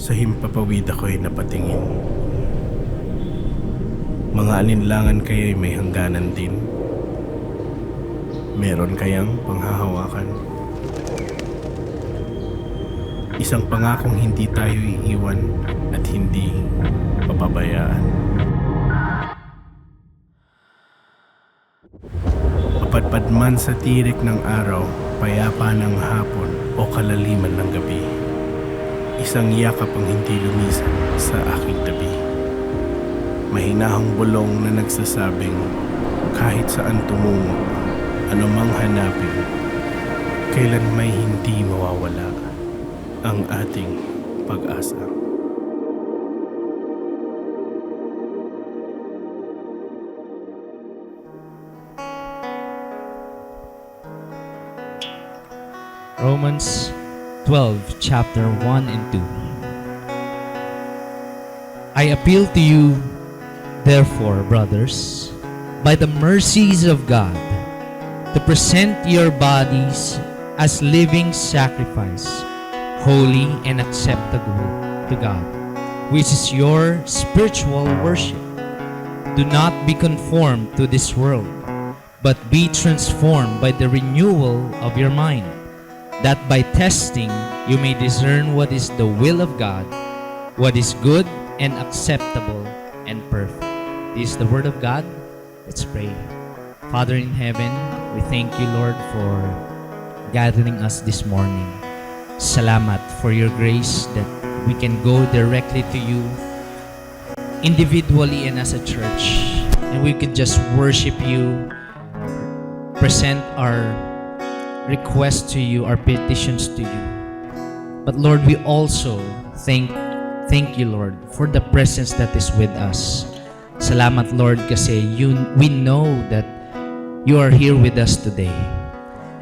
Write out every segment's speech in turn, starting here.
Sa himpapawid ako'y napatingin. Mga alinlangan kaya'y may hangganan din. Meron kayang panghahawakan. Isang pangakong hindi tayo iiwan at hindi papabayaan. Mapadpad man sa tirik ng araw, payapa ng hapon o kalaliman ng gabi. Isang yakap ang hindi lumisan sa aking tabi. Mahinahong bulong na nagsasabing kahit saan tumungo, anumang hanapin, kailan may hindi mawawala ang ating pag-asa. Romans 12, chapter 1 and 2. I appeal to you, therefore, brothers, by the mercies of God, to present your bodies as living sacrifice, holy and acceptable to God, which is your spiritual worship. Do not be conformed to this world, but be transformed by the renewal of your mind, that by testing you may discern what is the will of God, what is good and acceptable and perfect. This is the word of God. Let's pray. Father in heaven, we thank you, Lord, for gathering us this morning. Salamat for your grace that we can go directly to you individually and as a church, and we could just worship you, present our requests to you, our petitions to you. But Lord, we also thank you, Lord, for the presence that is with us. Salamat, Lord, kasi we know that you are here with us today.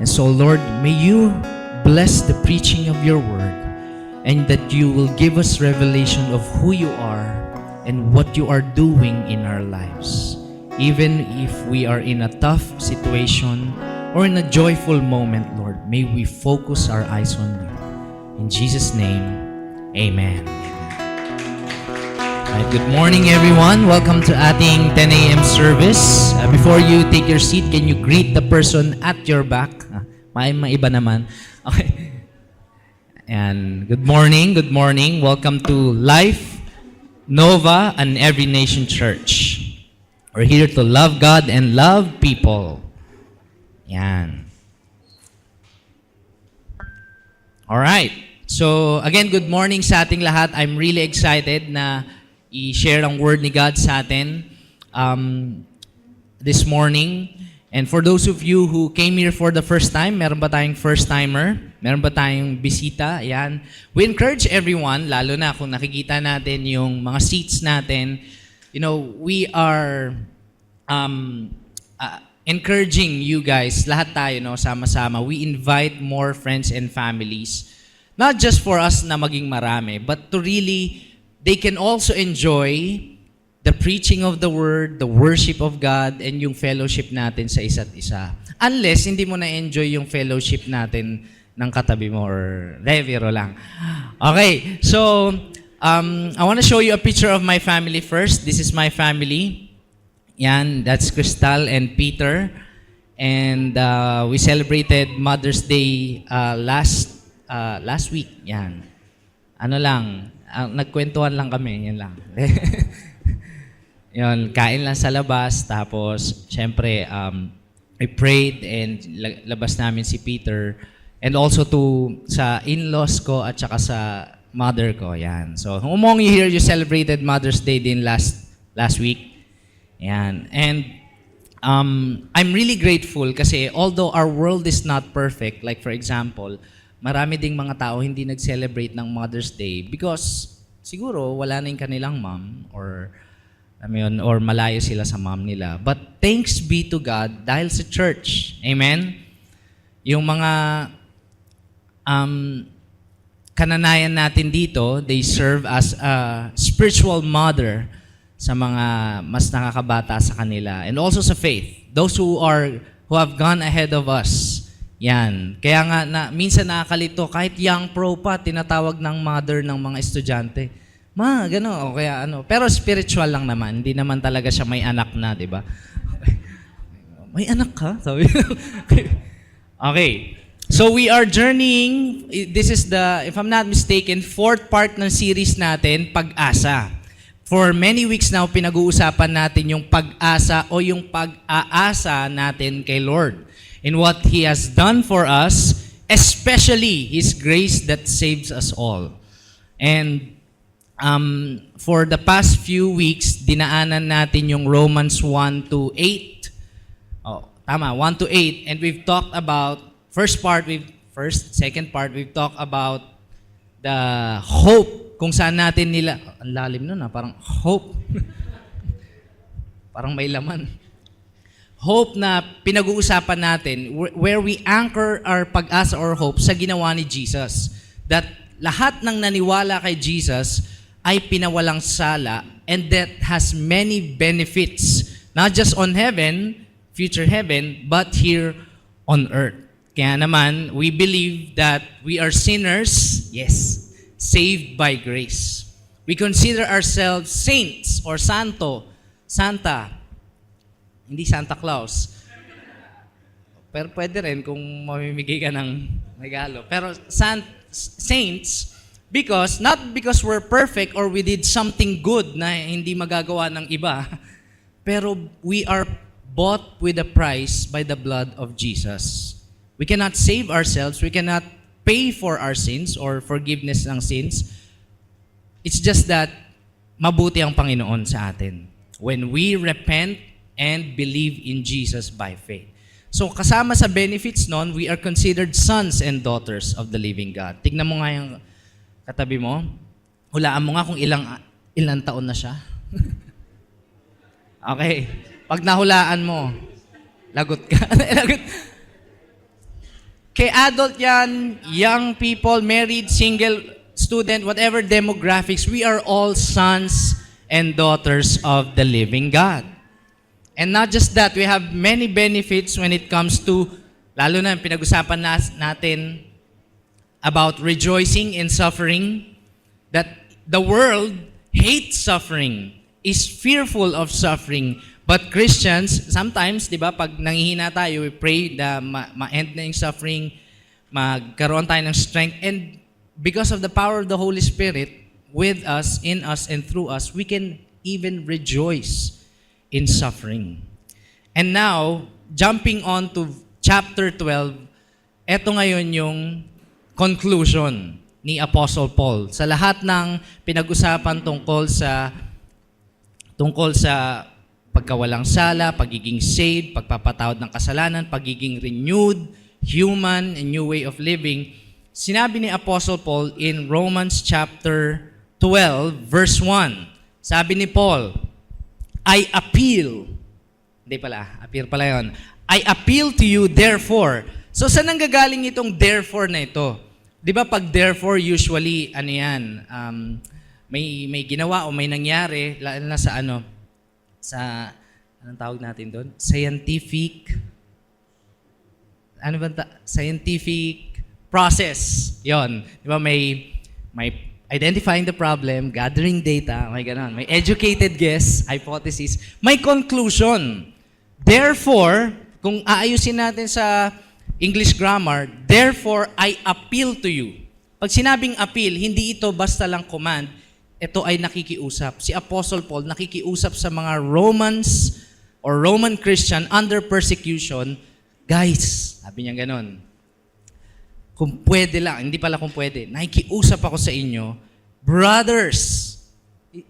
And so, Lord, may you bless the preaching of your word, and that you will give us revelation of who you are and what you are doing in our lives. Even if we are in a tough situation or in a joyful moment, Lord, may we focus our eyes on you. In Jesus' name, amen. Alright, good morning, everyone. Welcome to ating 10 a.m. service. Before you take your seat, can you greet the person at your back? May iba naman. Okay. And good morning, good morning. Welcome to Life, Nova, and Every Nation Church. We're here to love God and love people. Yan. Alright. So, again, good morning sa ating lahat. I'm really excited na i-share ang word ni God sa atin this morning. And for those of you who came here for the first time, meron ba tayong first-timer? Meron ba tayong bisita? Ayan. We encourage everyone, lalo na kung nakikita natin yung mga seats natin, you know, we are encouraging you guys, lahat tayo, no, sama-sama. We invite more friends and families, not just for us na maging marami, but to really, they can also enjoy the preaching of the word, the worship of God, and yung fellowship natin sa isa't isa. Unless hindi mo na-enjoy yung fellowship natin ng katabi mo or revero lang. Okay, so I want to show you a picture of my family first. This is my family. Yan, that's Crystal and Peter. And we celebrated Mother's Day last week. Yan. Ano lang, nagkwentuhan lang kami, yan lang. Yun, kain lang sa labas, tapos syempre we prayed and labas namin si Peter, and also sa in-laws ko at saka sa mother ko. Yan. So, among you here, you celebrated Mother's Day din last week. Yan. And I'm really grateful kasi although our world is not perfect, like for example, marami ding mga tao hindi nag-celebrate ng Mother's Day because siguro wala na yung kanilang mom or malayo sila sa mom nila. But thanks be to God dahil sa church. Amen? Yung mga kananayan natin dito, they serve as a spiritual mother sa mga mas nakakabata sa kanila, and also sa faith. Those who have gone ahead of us Yan. Kaya nga, minsan nakakalito, kahit young pro pa, tinatawag ng mother ng mga estudyante. Ma, gano'n. O kaya ano. Pero spiritual lang naman. Hindi naman talaga siya may anak na, di ba? May anak ka? Sabi. Okay. So we are journeying. This is the, if I'm not mistaken, fourth part ng series natin, Pag-asa. For many weeks now, pinag-uusapan natin yung pag-asa o yung pag-aasa natin kay Lord. In what He has done for us, especially His grace that saves us all. And for the past few weeks, dinaanan natin yung Romans 1 to 8. Oh, tama, 1 to 8. And we've talked about, second part, we've talked about the hope, kung saan natin nila, ang lalim nun parang hope. Parang may laman. Hope na pinag-uusapan natin, where we anchor our pag-asa or hope sa ginawa ni Jesus. That lahat ng naniwala kay Jesus ay pinawalang sala, and that has many benefits. Not just on heaven, future heaven, but here on earth. Kaya naman, we believe that we are sinners, yes, saved by grace. We consider ourselves saints or santa, hindi Santa Claus. Pero pwede rin kung mamimigay ka ng regalo. Pero saints, not because we're perfect or we did something good na hindi magagawa ng iba, pero we are bought with a price by the blood of Jesus. We cannot save ourselves. We cannot pay for our sins or forgiveness ng sins. It's just that mabuti ang Panginoon sa atin when we repent and believe in Jesus by faith. So kasama sa benefits nun, we are considered sons and daughters of the living God. Tignan mo nga yung katabi mo. Hulaan mo nga kung ilang taon na siya. Okay. Pag nahulaan mo, lagot ka. Lagot. Kay adult yan, young people, married, single, student, whatever demographics, we are all sons and daughters of the living God. And not just that, we have many benefits when it comes to, lalo na pinag-usapan natin about rejoicing in suffering, that the world hates suffering, is fearful of suffering. But Christians, sometimes, di ba, pag nanghihina tayo, we pray na ma-end na yung suffering, magkaroon tayo ng strength, and because of the power of the Holy Spirit with us, in us, and through us, we can even rejoice in suffering. And now, jumping on to chapter 12, eto ngayon yung conclusion ni Apostle Paul sa lahat ng pinag-usapan tungkol sa pagkawalang sala, pagiging saved, pagpapatawad ng kasalanan, pagiging renewed, human, and new way of living. Sinabi ni Apostle Paul in Romans chapter 12, verse 1. Sabi ni Paul, I appeal yun. I appeal to you, therefore. So, saan nanggagaling itong therefore na ito? Di ba pag therefore, usually, ano yan, may ginawa o may nangyari, lalo na sa anong tawag natin doon? Scientific process. Yon. Di ba may identifying the problem, gathering data, may ganon. May educated guess, hypothesis, may conclusion. Therefore, kung aayusin natin sa English grammar, therefore, I appeal to you. Pag sinabing appeal, hindi ito basta lang command, ito ay nakikiusap. Si Apostle Paul nakikiusap sa mga Romans or Roman Christian under persecution. Guys, sabi niya ganon. Kung pwede lang, hindi pala kung pwede, nakikiusap ako sa inyo, brothers,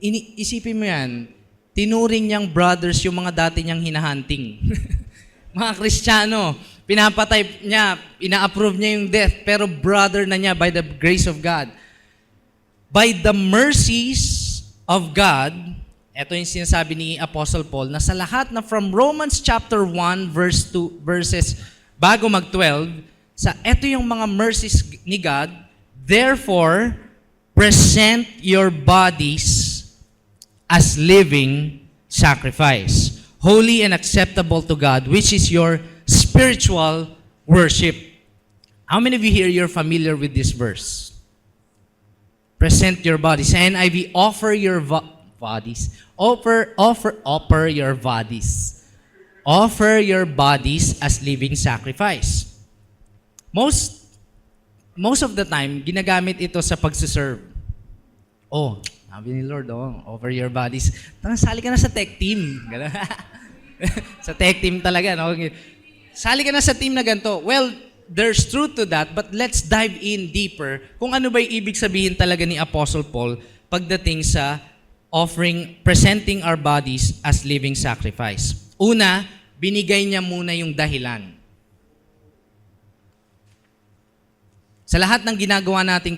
isipin mo yan, tinuring niyang brothers yung mga dati niyang hinahunting. Mga Kristiyano, pinapatay niya, ina-approve niya yung death, pero brother na niya by the grace of God. By the mercies of God, ito yung sinasabi ni Apostle Paul, na sa lahat na from Romans chapter 1, verses bago mag-12, ito yung mga mercies ni God, therefore, present your bodies as living sacrifice, holy and acceptable to God, which is your spiritual worship. How many of you here, you're familiar with this verse? Present your bodies. Sa NIV, offer your bodies. Offer your bodies. Offer your bodies as living sacrifice. Most of the time, ginagamit ito sa pagsiserve. Oh, sabi ni Lord, offer your bodies. Sali ka na sa tech team. Sa tech team talaga. No? Sali ka na sa team na ganito. Well, there's truth to that, but let's dive in deeper kung ano ba yung ibig sabihin talaga ni Apostle Paul pagdating sa presenting our bodies as living sacrifice. Una, binigay niya muna yung dahilan. Sa lahat ng ginagawa nating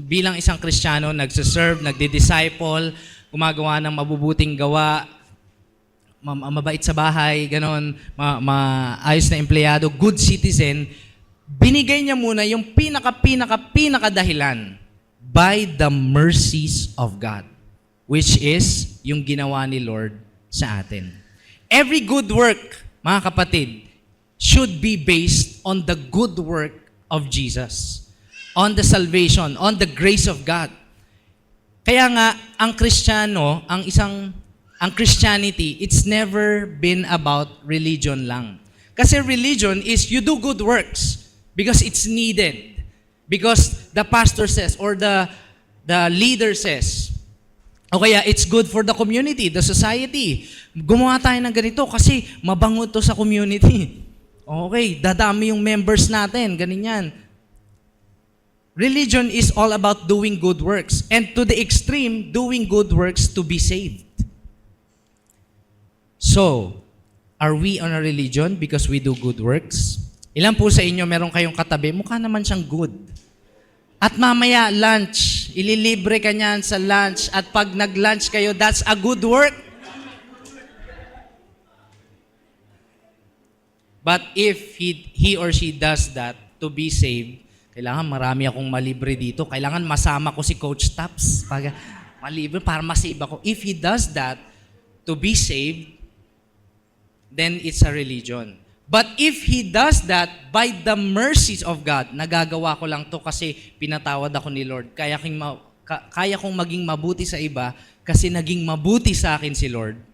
bilang isang Kristiyano, nagsiserve, nagdi-disciple, gumagawa ng mabubuting gawa, mabait sa bahay, ganon, maayos na empleyado, good citizen, binigay niya muna yung pinaka dahilan by the mercies of God, which is yung ginawa ni Lord sa atin. Every good work, mga kapatid, should be based on the good work of Jesus, on the salvation, on the grace of God. Kaya nga, ang Christianity, it's never been about religion lang. Kasi religion is you do good works because it's needed. Because the pastor says or the leader says. O kaya it's good for the community, the society. Gumawa tayo ng ganito kasi mabango to sa community. Okay, dadami yung members natin, ganyan. Religion is all about doing good works. And to the extreme, doing good works to be saved. So, are we on a religion because we do good works? Ilan po sa inyo meron kayong katabi, mukha naman siyang good. At mamaya, lunch. Ililibre ka niyan sa lunch. At pag nag-lunch kayo, that's a good work. But if he or she does that to be saved, kailangan marami akong malibre dito. Kailangan masama ko si Coach Taps. Malibre para masave ako. If he does that to be saved, then it's a religion. But if he does that by the mercies of God, nagagawa ko lang to kasi pinatawad ako ni Lord. Kaya kong maging mabuti sa iba kasi naging mabuti sa akin si Lord.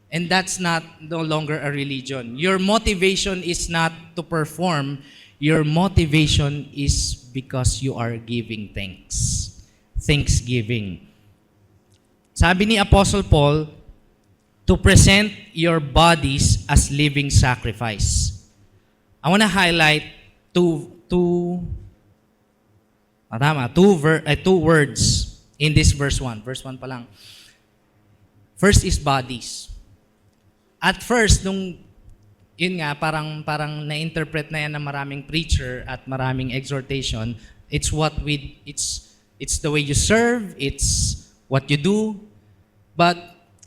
And that's no longer a religion. Your motivation is not to perform. Your motivation is because you are giving thanks. Thanksgiving. Sabi ni Apostle Paul, to present your bodies as living sacrifice. I want to highlight two words in this verse 1. Verse 1 pa lang. First is bodies. At first, yun nga, parang na-interpret na yan ng maraming preacher at maraming exhortation. It's the way you serve, it's what you do. But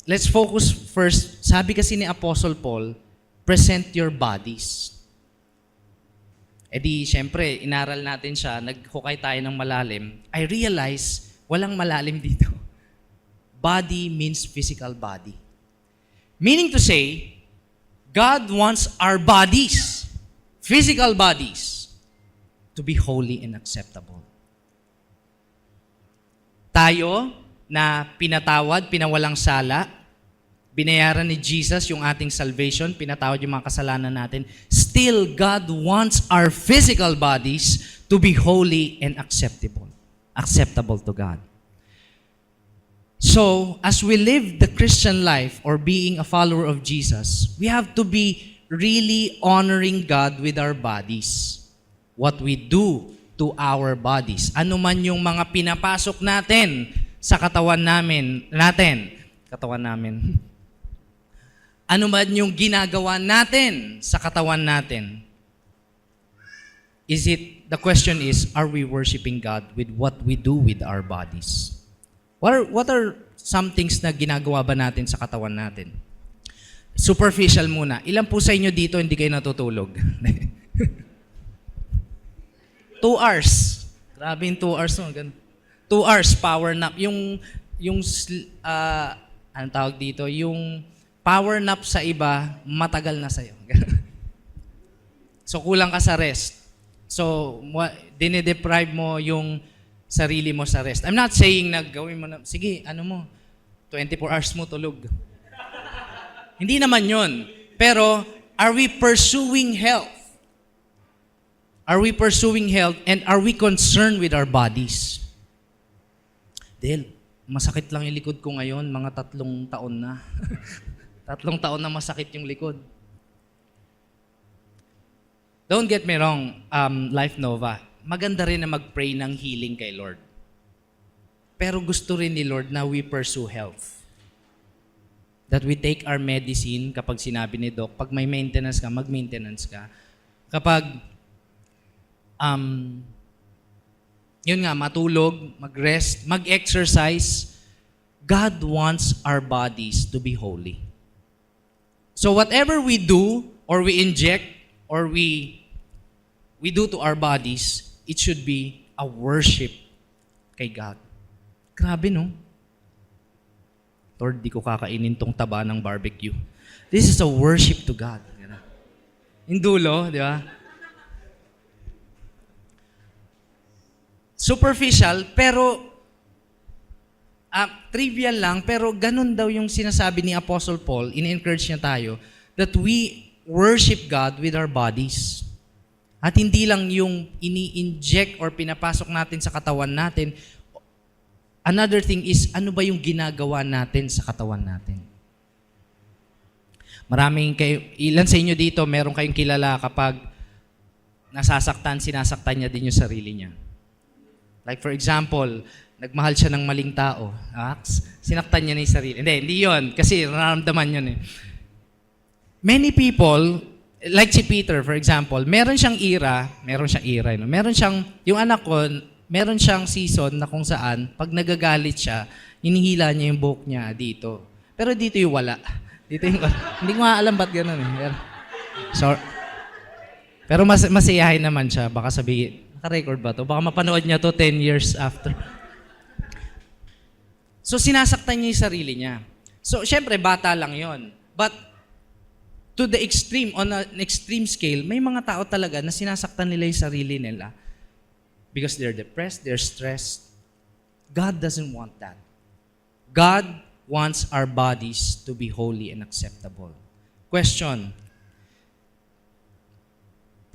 let's focus first. Sabi kasi ni Apostle Paul, present your bodies. E di, syempre, inaral natin siya, naghukay tayo ng malalim. I realize, walang malalim dito. Body means physical body. Meaning to say, God wants our bodies, physical bodies, to be holy and acceptable. Tayo na pinatawad, pinawalang sala, binayaran ni Jesus yung ating salvation, pinatawad yung mga kasalanan natin, still God wants our physical bodies to be holy and acceptable to God. So, as we live the Christian life or being a follower of Jesus, we have to be really honoring God with our bodies. What we do to our bodies. Ano man yung mga pinapasok natin sa katawan natin. Ano man yung ginagawa natin sa katawan natin. The question is, are we worshiping God with what we do with our bodies? What are some things na ginagawa ba natin sa katawan natin? Superficial muna. Ilan po sa inyo dito hindi kayo natutulog? 2 hours. Grabe yung 2 hours. 2 hours power nap. Yung anong tawag dito? Yung power nap sa iba, matagal na sa'yo. So kulang ka sa rest. So, dinedeprive mo yung sarili mo sa rest. I'm not saying na gawin mo na, sige, 24 hours mo tulog. Hindi naman yun. Pero, are we pursuing health? Are we pursuing health and are we concerned with our bodies? Del, masakit lang yung likod ko ngayon, mga 3 taon na. 3 taon na masakit yung likod. Don't get me wrong, Life Nova, maganda rin na mag-pray ng healing kay Lord. Pero gusto rin ni Lord na we pursue health. That we take our medicine kapag sinabi ni Doc, pag may maintenance ka, mag-maintenance ka. Kapag, yun nga, matulog, mag-rest, mag-exercise, God wants our bodies to be holy. So whatever we do, or we inject, or we do to our bodies, it should be a worship kay God. Grabe, no? Lord, di ko kakainin tong taba ng barbecue. This is a worship to God. Yung dulo, di ba? Superficial, pero trivial lang, pero ganun daw yung sinasabi ni Apostle Paul, in-encourage niya tayo, that we worship God with our bodies. At hindi lang yung ini-inject or pinapasok natin sa katawan natin. Another thing is, ano ba yung ginagawa natin sa katawan natin? Ilan sa inyo dito, meron kayong kilala kapag nasasaktan, sinasaktan niya din yung sarili niya. Like for example, nagmahal siya ng maling tao. Sinaktan niya na yung sarili. Hindi yun. Kasi nararamdaman yun eh. Many people, like si Peter, for example, meron siyang yung anak ko, meron siyang season na kung saan, pag nagagalit siya, hinihila niya yung buhok niya dito. Pero dito yung wala. Hindi ko alam ba't gano'n eh. Pero masiyahin naman siya. Baka sabihin, naka-record ba to? Baka mapanood niya to 10 years after. So, sinasaktan niya yung sarili niya. So, syempre, bata lang yon. But, to the extreme, on an extreme scale, may mga tao talaga na sinasaktan nila yung sarili nila because they're depressed, they're stressed. God doesn't want that. God wants our bodies to be holy and acceptable. Question.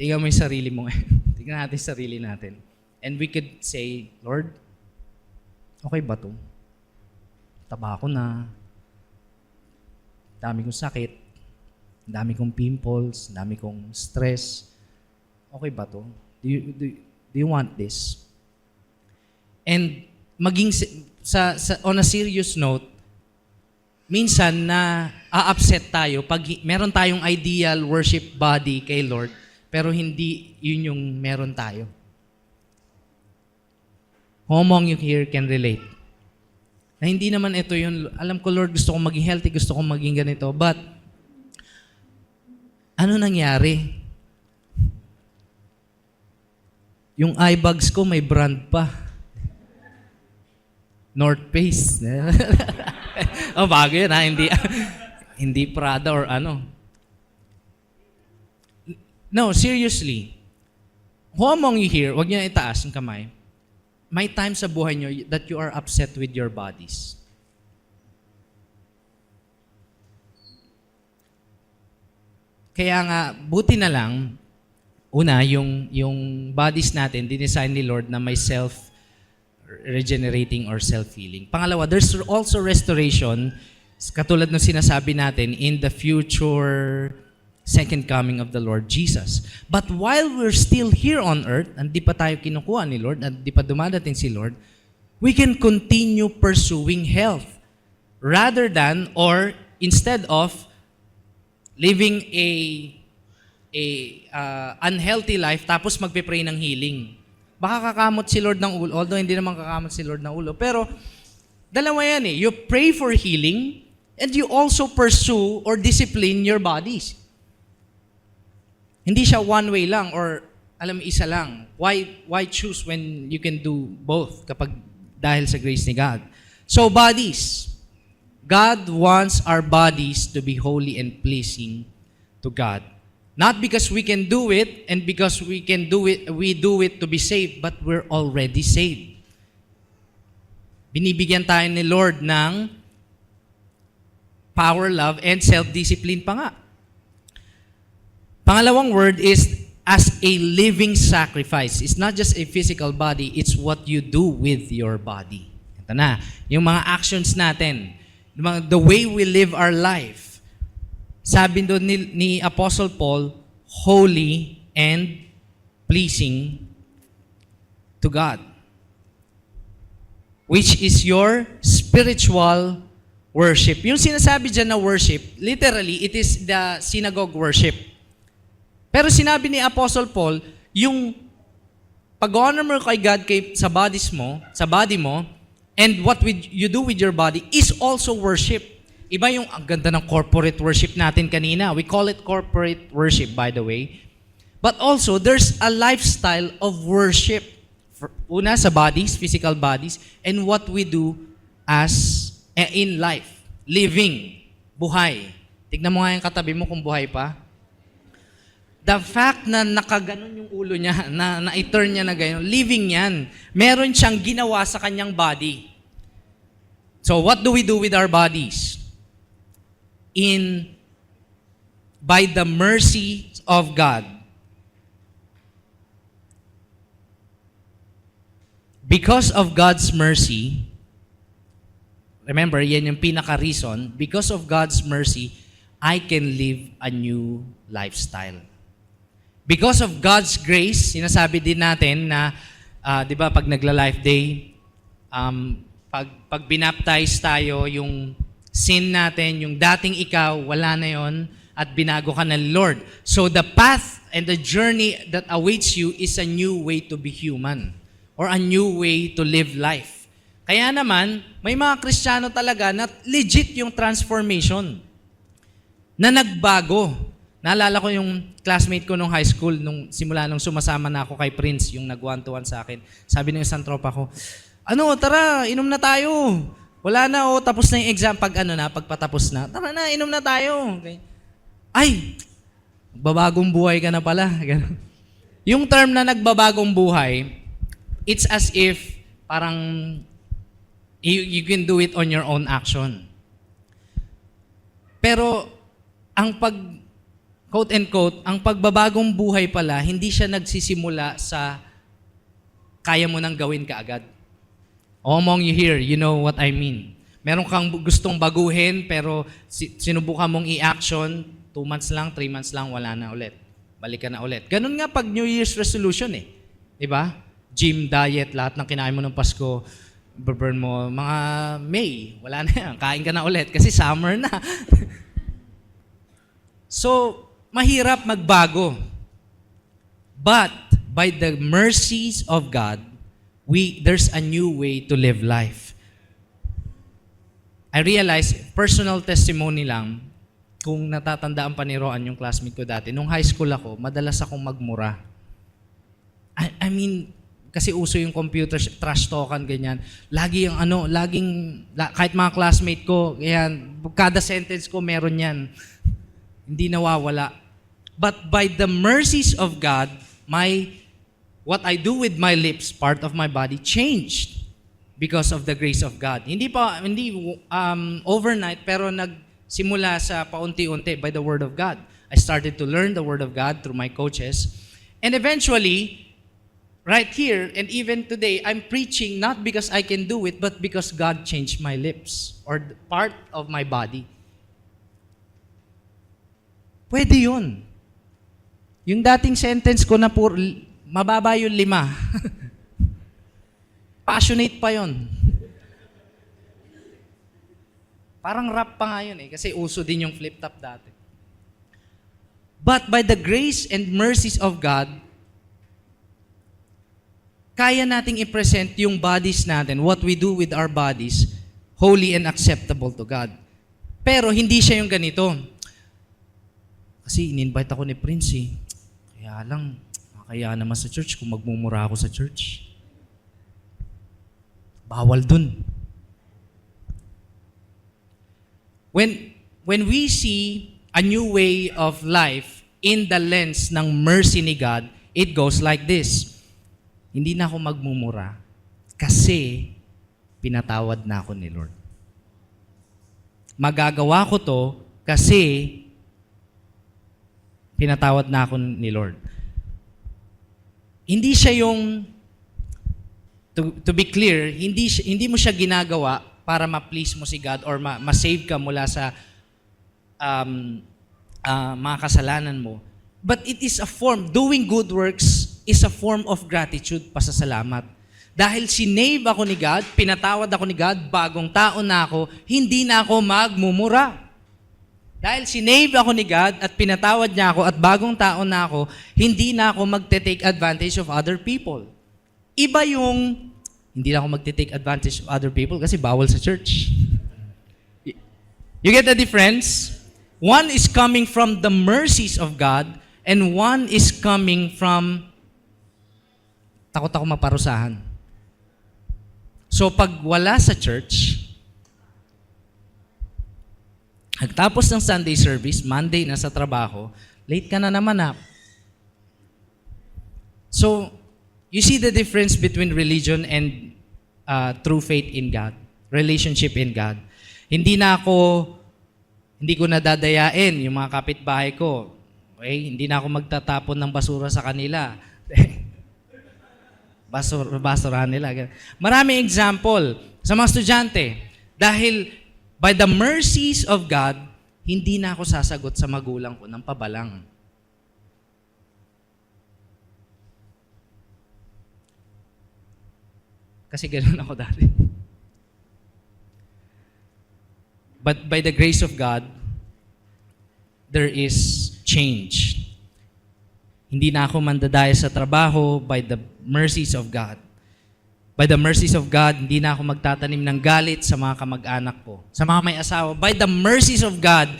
Tingnan mo yung sarili mo ngayon. Tingnan natin yung sarili natin. And we could say, Lord, okay ba to? Taba ko na. Dami kong sakit. Dami kong pimples. Dami kong stress. Okay ba to? Do you want this? And maging on a serious note, minsan na a-upset tayo pag meron tayong ideal worship body kay Lord, pero hindi yun yung meron tayo. Who among you here can relate? Na hindi naman ito yun, alam ko Lord, gusto kong maging healthy, gusto kong maging ganito, but ano nangyari? Yung eye bags ko may brand pa. North Face. Oh, bago yun ha. Hindi Prada or ano. No, seriously. Who among you here, wag niyo na itaas yung kamay, may time sa buhay niyo that you are upset with your bodies. Kaya nga, buti na lang, una, yung bodies natin, dinesign ni Lord na may self-regenerating or self-healing. Pangalawa, there's also restoration, katulad ng sinasabi natin, in the future second coming of the Lord Jesus. But while we're still here on earth, hindi pa tayo kinukuha ni Lord, hindi pa dumadating si Lord, we can continue pursuing health rather than or instead of living a unhealthy life tapos magpe-pray ng healing. Baka kakamot si Lord ng ulo, although hindi naman kakamot si Lord ng ulo, pero dalawa yan eh. You pray for healing and you also pursue or discipline your bodies. Hindi siya one way lang or isa lang. Why choose when you can do both dahil sa grace ni God? So bodies. God wants our bodies to be holy and pleasing to God. Not because we can do it and because we do it to be saved, but we're already saved. Binibigyan tayo ni Lord ng power, love, and self-discipline pa nga. Pangalawang word is as a living sacrifice. It's not just a physical body, it's what you do with your body. Ito na, yung mga actions natin, the way we live our life. Sabi doon ni Apostle Paul, holy and pleasing to God. Which is your spiritual worship. Yung sinasabi dyan na worship, literally, it is the synagogue worship. Pero sinabi ni Apostle Paul, yung pag-honor mo kay God sa body mo, and what you do with your body is also worship. Iba yung ang ganda ng corporate worship natin kanina. We call it corporate worship, by the way. But also, there's a lifestyle of worship. Una, sa bodies, physical bodies, and what we do in life. Living. Buhay. Tignan mo nga yung katabi mo kung buhay pa. The fact na nakaganon yung ulo niya, na-turn niya na ganyan, living yan. Meron siyang ginawa sa kanyang body. So, what do we do with our bodies? By the mercy of God. Because of God's mercy, remember, yan yung pinaka-reason, because of God's mercy, I can live a new lifestyle. Because of God's grace, sinasabi din natin na, di ba, pag nagla-life day, pag binaptize tayo, yung sin natin, yung dating ikaw, wala na yon at binago ka ng Lord. So the path and the journey that awaits you is a new way to be human or a new way to live life. Kaya naman, may mga Kristiyano talaga na legit yung transformation na nagbago. Naalala ko yung classmate ko nung high school, simula nung sumasama na ako kay Prince, yung nag-1-to-1 sa akin. Sabi ng isang tropa ko, tara, inom na tayo. Wala na, tapos na yung exam. Pagpatapos na, tara na, inom na tayo. Okay. Ay, nagbabagong buhay ka na pala. Yung term na nagbabagong buhay, it's as if parang you can do it on your own action. Pero, quote-unquote, ang pagbabagong buhay pala, hindi siya nagsisimula sa kaya mo nang gawin kaagad. Among you here, you know what I mean. Meron kang gustong baguhin, pero sinubukan mong i-action, 2 months lang, 3 months lang, wala na ulit. Balik ka na ulit. Ganun nga pag New Year's resolution eh. Diba? Gym, diet, lahat ng kinain mo ng Pasko, burn mo, mga May, wala na yan. Kain ka na ulit kasi summer na. So, mahirap magbago. But, by the mercies of God, there's a new way to live life. I realize, personal testimony lang, kung natatandaan pa ni Roan yung classmate ko dati, nung high school ako, madalas akong magmura. I mean, kasi uso yung computer, trash talkan, ganyan. Kahit mga classmate ko, yan, kada sentence ko meron yan. Hindi nawawala. But by the mercies of God, what I do with my lips, part of my body, changed because of the grace of God. Hindi overnight, pero nagsimula sa paunti-unti by the Word of God. I started to learn the Word of God through my coaches. And eventually, right here, and even today, I'm preaching not because I can do it, but because God changed my lips or part of my body. Pwede yun. Yung dating sentence ko na mababa yung 5. Passionate pa yun. Parang rap pa nga yun eh, kasi uso din yung flip top dati. But by the grace and mercies of God, kaya nating i-present yung bodies natin, what we do with our bodies, holy and acceptable to God. Pero hindi siya yung ganito. Kasi in-invite ako ni Prince eh. Kaya naman sa church kung magmumura ako sa church. Bawal dun. When we see a new way of life in the lens ng mercy ni God, it goes like this. Hindi na ako magmumura kasi pinatawad na ako ni Lord. Magagawa ko to kasi pinatawad na ako ni Lord. Hindi siya yung, to be clear, hindi mo siya ginagawa para ma-please mo si God or ma-save ka mula sa mga kasalanan mo. But it is a form, doing good works is a form of gratitude, pasasalamat. Dahil sinave ako ni God, pinatawad ako ni God, bagong tao na ako, hindi na ako magmumura. Dahil sinave ako ni God at pinatawad niya ako at bagong tao na ako, hindi na ako magte-take advantage of other people. Iba yung, hindi na ako magte-take advantage of other people kasi bawal sa church. You get the difference? One is coming from the mercies of God and one is coming from takot ako maparusahan. So pag wala sa church, pagtapos ng Sunday service, Monday na sa trabaho, late ka na naman na. So, you see the difference between religion and true faith in God, relationship in God. Hindi ko nadadayain yung mga kapitbahay ko. Okay? Hindi na ako magtatapon ng basura sa kanila. Basurahan nila. Maraming example sa mga estudyante. Dahil by the mercies of God, hindi na ako sasagot sa magulang ko ng pabalang. Kasi ganoon ako dati. But by the grace of God, there is change. Hindi na ako mandadaya sa trabaho by the mercies of God. By the mercies of God, hindi na ako magtatanim ng galit sa mga kamag-anak ko, sa mga may asawa. By the mercies of God,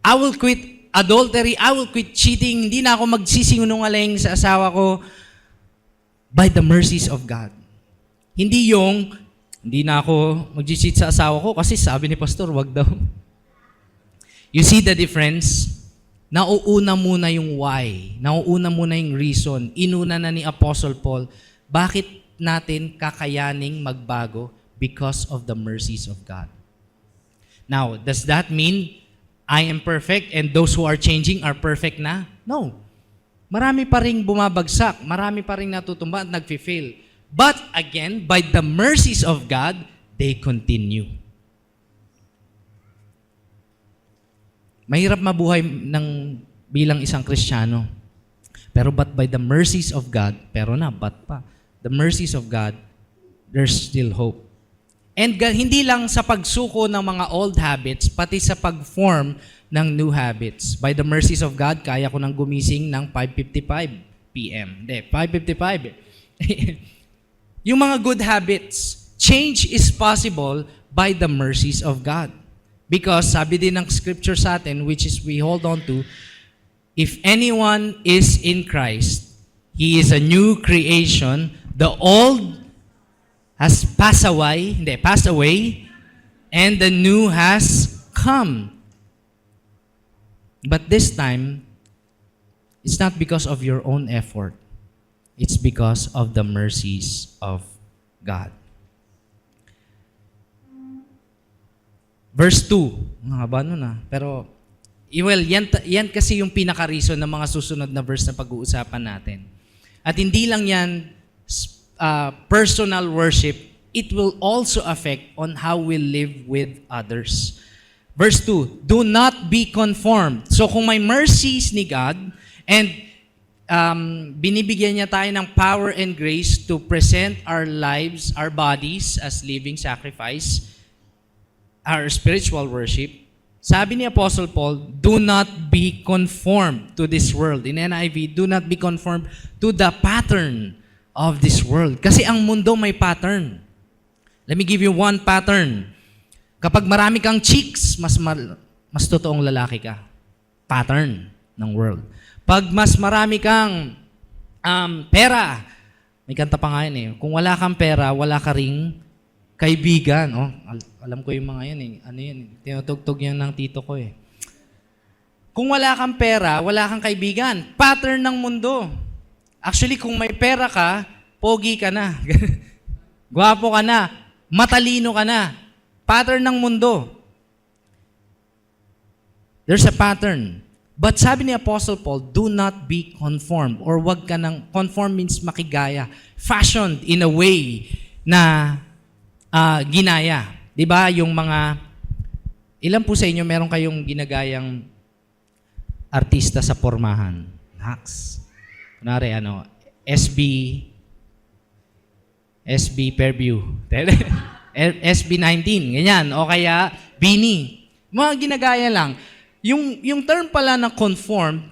I will quit adultery, I will quit cheating, hindi na ako magsisinungaling sa asawa ko. By the mercies of God. Hindi na ako mag-cheat sa asawa ko kasi sabi ni pastor, wag daw. You see the difference? Nauuna muna yung why. Nauuna muna yung reason. Inuna na ni Apostle Paul, bakit natin kakayaning magbago? Because of the mercies of God. Now, does that mean I am perfect and those who are changing are perfect na? No. Marami pa ring bumabagsak. Marami pa ring natutumba at nag-fail. But again, by the mercies of God, they continue. Mahirap mabuhay bilang isang Kristiyano. Pero but by the mercies of God, but pa. The mercies of God, there's still hope. And hindi lang sa pagsuko ng mga old habits, pati sa pag-form ng new habits. By the mercies of God, kaya ko nang gumising ng 5:55 p.m. Hindi, 5:55. Yung mga good habits, change is possible by the mercies of God. Because sabi din ng scripture sa atin, which is we hold on to, if anyone is in Christ, he is a new creation. The old has passed away, and the new has come. But this time, it's not because of your own effort. It's because of the mercies of God. Verse 2. Haba nun ah. Pero, well, yan kasi yung pinaka-reason ng mga susunod na verse na pag-uusapan natin. At hindi lang yan personal worship, it will also affect on how we live with others. Verse 2, do not be conformed. So kung may mercies ni God, and binibigyan niya tayo ng power and grace to present our lives, our bodies as living sacrifice, our spiritual worship, sabi ni Apostle Paul, do not be conformed to this world. In NIV, do not be conformed to the pattern of this world. Kasi ang mundo may pattern. Let me give you one pattern. Kapag marami kang chicks, mas totoong lalaki ka. Pattern ng world. Pag mas marami kang pera, may kanta pa nga yun eh, kung wala kang pera, wala ka ring kaibigan. Oh, alam ko yung mga yun eh. Ano yun? Tinutugtog yan ng tito ko eh. Kung wala kang pera, wala kang kaibigan. Pattern ng mundo. Actually, kung may pera ka, pogi ka na. Gwapo ka na. Matalino ka na. Pattern ng mundo. There's a pattern. But sabi ni Apostle Paul, do not be conformed. Or wag ka ng, conform means makigaya. Fashioned in a way na ginaya. Diba? Yung mga, ilan po sa inyo meron kayong ginagayang artista sa pormahan? Nax. Kunwari, SB Fairview. SB19, ganyan. O kaya, Bini. Mga ginagaya lang. Yung term pala na conform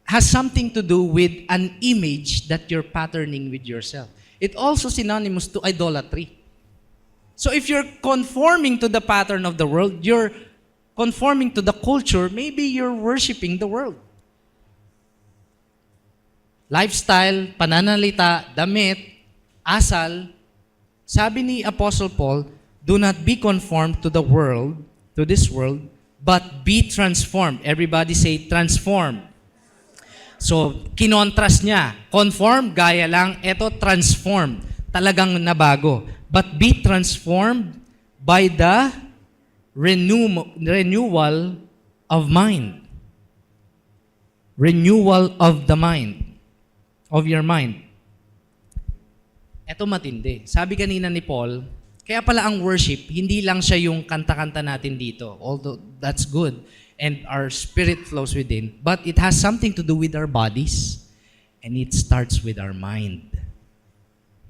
has something to do with an image that you're patterning with yourself. It also synonymous to idolatry. So if you're conforming to the pattern of the world, you're conforming to the culture, maybe you're worshiping the world. Lifestyle, pananalita, damit, asal. Sabi ni Apostle Paul, do not be conformed to the world, to this world, but be transformed. Everybody say, transform. So, kinontrast niya. Conform, gaya lang. Ito, transform. Talagang nabago. But be transformed by the renewal of mind. Renewal of the mind. Of your mind. Ito matindi. Sabi kanina ni Paul, kaya pala ang worship, hindi lang siya yung kanta-kanta natin dito. Although that's good. And our spirit flows within. But it has something to do with our bodies. And it starts with our mind.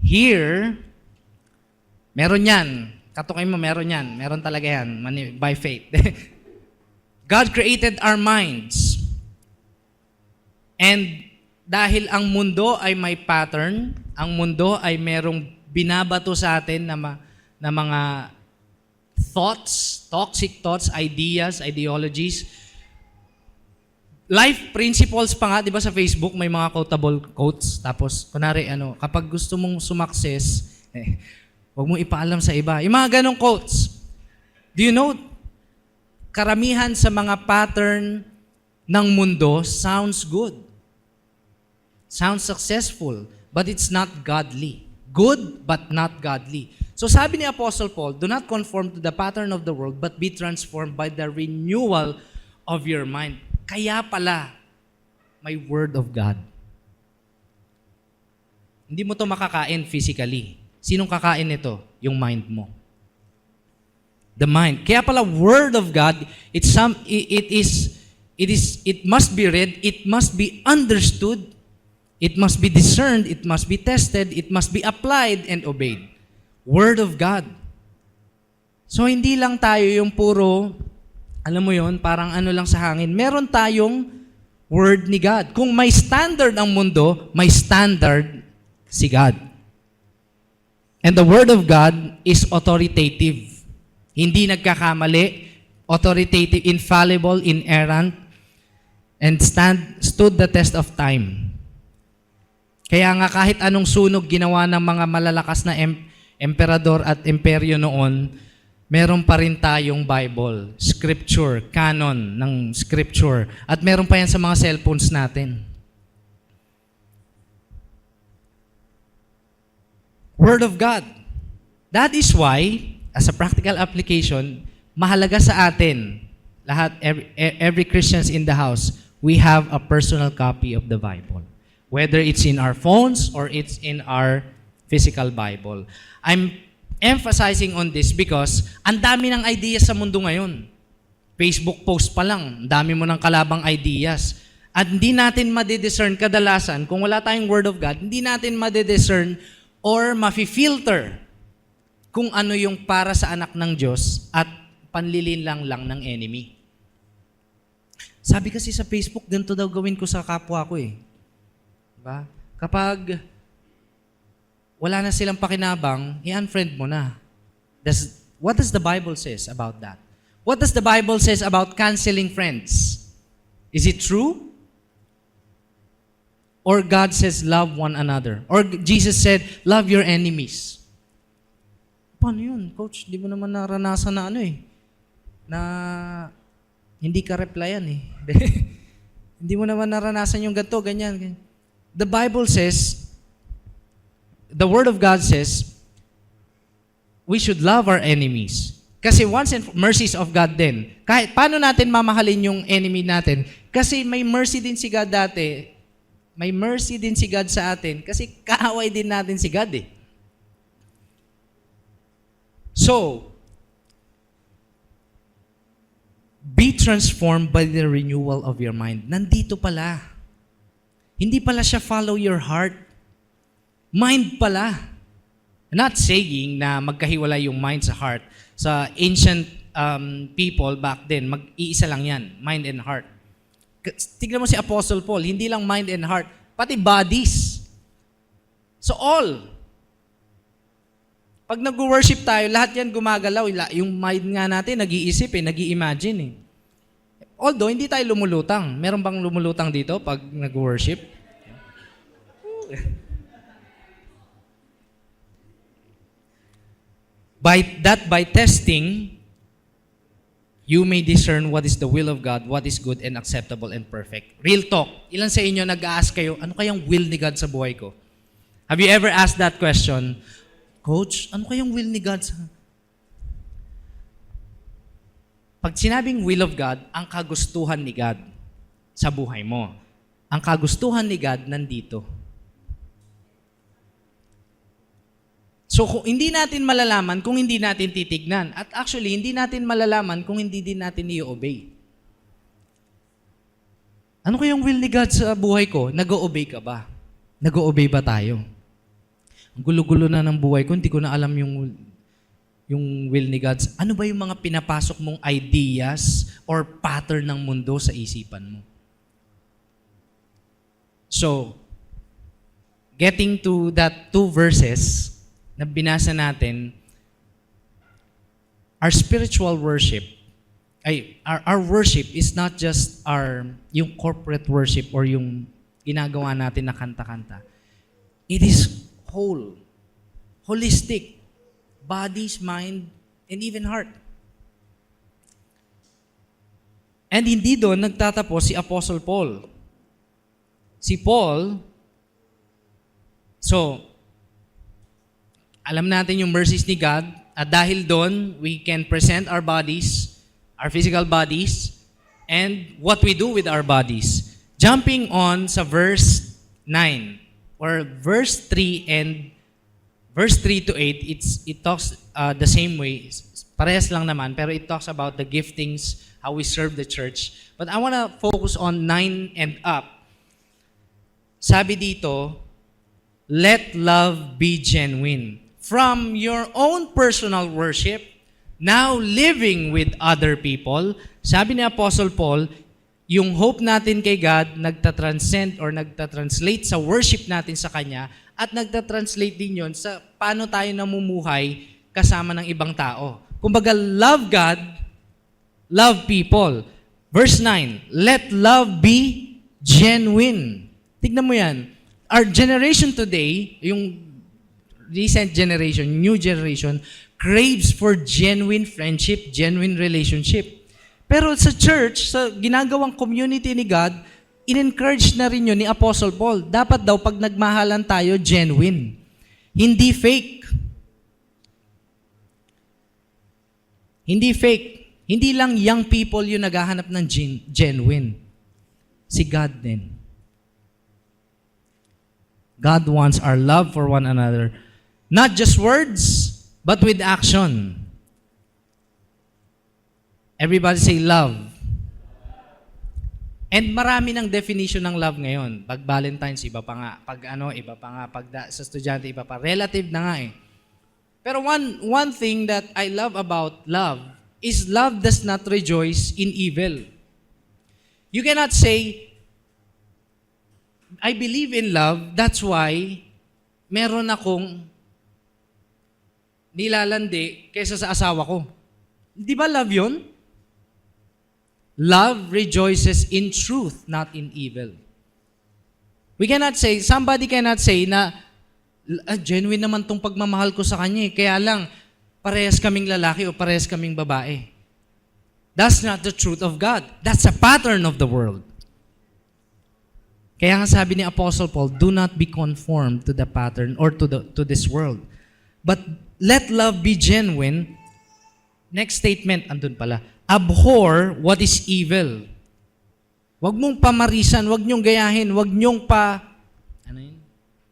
Here, meron yan. Katukay mo, meron yan. Meron talaga yan. By faith. God created our minds. And dahil ang mundo ay may pattern, ang mundo ay merong binabato sa atin na mga thoughts, toxic thoughts, ideas, ideologies. Life principles pa nga, di ba sa Facebook may mga quotable quotes. Tapos, kunwari, kapag gusto mong sumakses, huwag mong ipaalam sa iba. Yung mga ganong quotes. Do you know, karamihan sa mga pattern ng mundo sounds good. Sounds successful, but it's not godly. Good, but not godly. So sabi ni Apostle Paul, do not conform to the pattern of the world, but be transformed by the renewal of your mind. Kaya pala, may Word of God. Hindi mo to makakain physically. Sinong kakain nito? Yung mind mo. The mind. Kaya pala, Word of God, it must be read, it must be understood, it must be discerned, it must be tested, it must be applied and obeyed. Word of God. So hindi lang tayo yung puro, alam mo yon, parang lang sa hangin. Meron tayong Word ni God. Kung may standard ang mundo, may standard si God. And the Word of God is authoritative. Hindi nagkakamali, authoritative, infallible, inerrant, and stood the test of time. Kaya nga kahit anong sunog ginawa ng mga malalakas na emperador at imperyo noon, meron pa rin tayong Bible, Scripture, canon ng Scripture. At meron pa yan sa mga cellphones natin. Word of God. That is why, as a practical application, mahalaga sa atin, lahat, every Christians in the house, we have a personal copy of the Bible. Whether it's in our phones or it's in our physical Bible. I'm emphasizing on this because ang dami ng ideas sa mundo ngayon. Facebook post pa lang, ang dami mo ng kalabang ideas. At hindi natin madidiscern kadalasan, kung wala tayong Word of God, hindi natin madidiscern or mafi-filter kung ano yung para sa anak ng Diyos at panlilinlang lang ng enemy. Sabi kasi sa Facebook, ganito daw gawin ko sa kapwa ko eh. Diba? Kapag wala na silang pakinabang, i-unfriend mo na. What does the Bible says about that? What does the Bible says about canceling friends? Is it true? Or God says, love one another? Or Jesus said, love your enemies? Paano yun? Coach, di mo naman naranasan na na hindi ka replyan eh. Hindi mo naman naranasan yung ganito, ganyan. The Bible says, the Word of God says, we should love our enemies. Kasi once and mercies of God din. Kahit paano natin mamahalin yung enemy natin? Kasi may mercy din si God dati. May mercy din si God sa atin. Kasi kaaway din natin si God eh. So, be transformed by the renewal of your mind. Nandito pala. Hindi pala siya follow your heart. Mind pala. Not saying na magkahiwala yung mind sa heart. Sa ancient people back then, mag-iisa lang yan, mind and heart. Tignan mo si Apostle Paul, hindi lang mind and heart, pati bodies. So all. Pag nag-worship tayo, lahat yan gumagalaw. Yung mind nga natin, nag-iisip nag-i-imagine eh. Although, hindi tayo lumulutang. Meron bang lumulutang dito pag nag-worship? By testing, you may discern what is the will of God, what is good and acceptable and perfect. Real talk. Ilan sa inyo nag-ask kayo, ano kayang will ni God sa buhay ko? Have you ever asked that question? Coach, ano kayang will ni God sa... Pag sinabing will of God, ang kagustuhan ni God sa buhay mo. Ang kagustuhan ni God nandito. So kung hindi natin malalaman kung hindi natin titignan. At actually, hindi natin malalaman kung hindi din natin i-obey. Ano kayang will ni God sa buhay ko? Nag-o-obey ka ba? Nag-o-obey ba tayo? Ang gulo-gulo na ng buhay ko, hindi ko na alam yung will ni God. Ano ba yung mga pinapasok mong ideas or pattern ng mundo sa isipan mo? So, getting to that 2 verses na binasa natin, our spiritual worship, our worship is not just yung corporate worship or yung ginagawa natin na kanta-kanta. It is whole, holistic, bodies, mind, and even heart. And hindi doon nagtatapos si Apostle Paul. Si Paul, so, alam natin yung mercies ni God, at dahil doon, we can present our bodies, our physical bodies, and what we do with our bodies. Jumping on sa verse 9, or verse 3 and verse 3 to 8, it talks the same way. Parehas lang naman, pero it talks about the giftings, how we serve the church. But I want to focus on 9 and up. Sabi dito, let love be genuine. From your own personal worship, now living with other people, sabi ni Apostle Paul, yung hope natin kay God nagtatranscend or nagtatranslate sa worship natin sa Kanya at nagtatranslate din yon sa paano tayo namumuhay kasama ng ibang tao. Kumbaga, love God, love people. Verse 9, let love be genuine. Tignan mo yan. Our generation today, yung recent generation, new generation, craves for genuine friendship, genuine relationship. Pero sa church, sa ginagawang community ni God, in-encourage na rin yun ni Apostle Paul. Dapat daw pag nagmahalan tayo, genuine. Hindi fake. Hindi fake. Hindi lang young people yung naghahanap ng genuine. Si God din. God wants our love for one another. Not just words, but with action. Everybody say love. And marami ng definition ng love ngayon. Pag Valentine's, iba pa nga. Iba pa nga. Pag sa estudyante, iba pa. Relative na nga eh. Pero one thing that I love about love is love does not rejoice in evil. You cannot say, I believe in love, that's why meron akong nilalandi kaysa sa asawa ko. Di ba love yun? Love rejoices in truth, not in evil. Somebody cannot say na, genuine naman tong pagmamahal ko sa kanya kaya lang, parehas kaming lalaki o parehas kaming babae. That's not the truth of God. That's a pattern of the world. Kaya nga sabi ni Apostle Paul, do not be conformed to the pattern or to this world. But let love be genuine. Next statement, andun pala. Abhor what is evil. Huwag mong pamarisan, huwag niyong gayahin, huwag niyong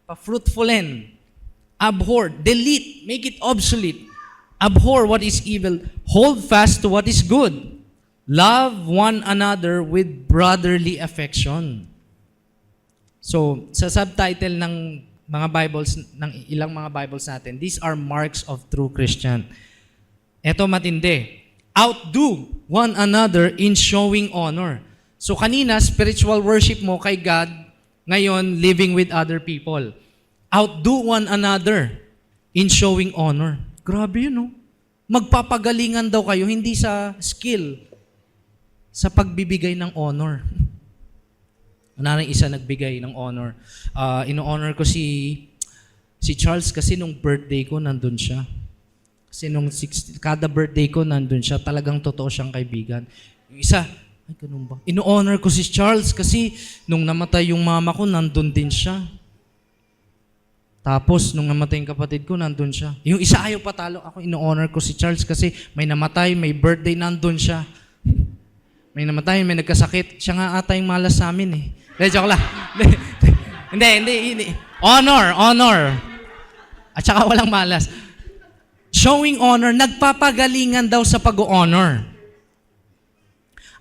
pa-fruitfulin. Abhor, delete, make it obsolete. Abhor what is evil. Hold fast to what is good. Love one another with brotherly affection. So, sa subtitle ng mga Bibles, ng ilang mga Bibles natin, these are marks of true Christian. Ito matindi. Outdo one another in showing honor. So kanina, spiritual worship mo kay God, ngayon, living with other people. Outdo one another in showing honor. Grabe yun, no? Magpapagalingan daw kayo, hindi sa skill, sa pagbibigay ng honor. Ano isa nagbigay ng honor? Ino-honor ko si Charles kasi nung birthday ko, nandun siya. Kasi kada birthday ko, nandun siya. Talagang totoo siyang kaibigan. Yung isa, ay ganun ba? Ino-honor ko si Charles kasi nung namatay yung mama ko, nandun din siya. Tapos, nung namatay yung kapatid ko, nandun siya. Yung isa ayaw patalo. Ako, ino-honor ko si Charles kasi may namatay, may birthday, nandun siya. May namatay, may nagkasakit. Siya nga ata yung malas sa amin eh. Joke lang. Hindi. Honor. At saka walang malas. Showing honor, nagpapagalingan daw sa pag-honor.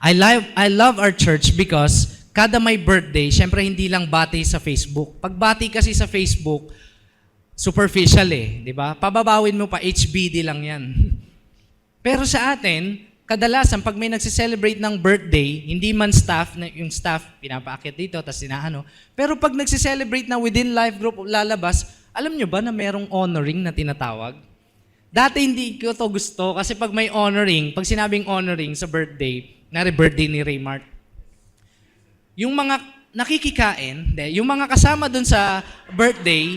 I love our church because kada may birthday, syempre hindi lang bati sa Facebook. Pag bati kasi sa Facebook, superficial eh, di ba? Pababawin mo pa, HBD lang yan. Pero sa atin, kadalasan, pag may nagse-celebrate ng birthday, hindi man staff, yung staff, pinapaakyat dito, tapos sinaano. Pero pag nagse-celebrate na within life group, lalabas, alam nyo ba na merong honoring na tinatawag? Dati hindi ko to gusto, kasi pag may honoring, pag sinabing honoring sa birthday, birthday ni Raymart, yung mga nakikikain, yung mga kasama dun sa birthday,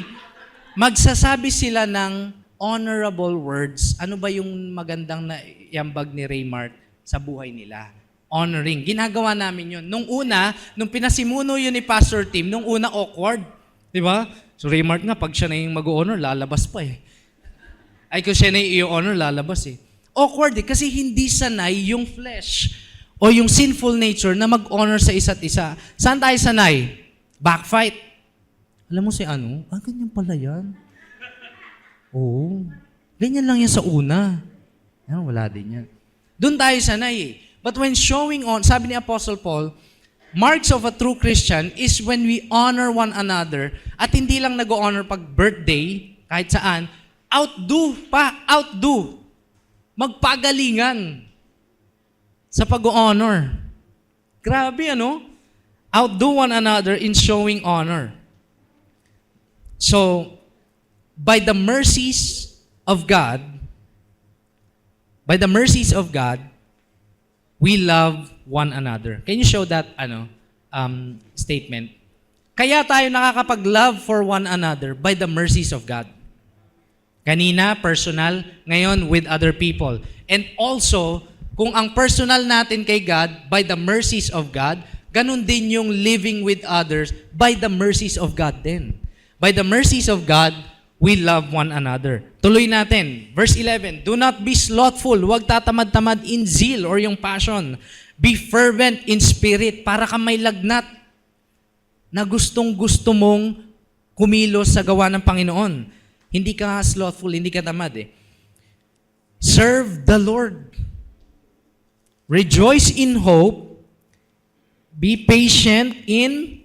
magsasabi sila ng honorable words. Ano ba yung magandang yambag ni Raymart sa buhay nila? Honoring. Ginagawa namin yun. Nung pinasimuno yun ni Pastor Tim, nung una awkward. Di ba? So Raymart nga, pag siya na yung mag-honor, lalabas pa eh. Ay, kung siya na yung honor, lalabas eh. Awkward eh, kasi hindi sanay yung flesh o yung sinful nature na mag-honor sa isa't isa. Saan tayo sanay? Backfight. Alam mo si ganyan pala yan. Oo. Ganyan lang yan sa una. Wala din yan. Doon tayo sanay eh. But when showing on, sabi ni Apostle Paul, marks of a true Christian is when we honor one another at hindi lang nag-honor pag birthday, kahit saan, outdo. Magpagalingan sa pag-honor. Grabe, Outdo one another in showing honor. So, by the mercies of God, we love one another. Can you show that statement? Kaya tayo nakakapag-love for one another by the mercies of God. Kanina, personal. Ngayon, with other people. And also, kung ang personal natin kay God, by the mercies of God, ganun din yung living with others by the mercies of God din. By the mercies of God, we love one another. Tuloy natin. Verse 11, do not be slothful. Huwag tatamad-tamad in zeal or yung passion. Be fervent in spirit para ka may lagnat na gustong-gusto mong kumilos sa gawa ng Panginoon. Hindi ka slothful, hindi ka tamad eh. Serve the Lord. Rejoice in hope. Be patient in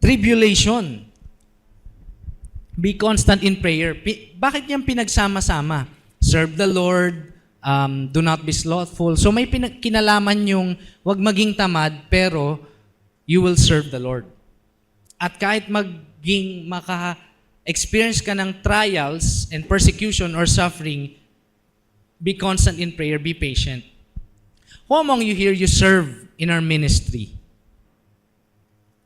tribulation. Be constant in prayer. Bakit niyang pinagsama-sama? Serve the Lord, do not be slothful. So may kinalaman yung wag maging tamad, pero you will serve the Lord. At kahit maka-experience ka ng trials and persecution or suffering, be constant in prayer, be patient. Who among you here you serve in our ministry?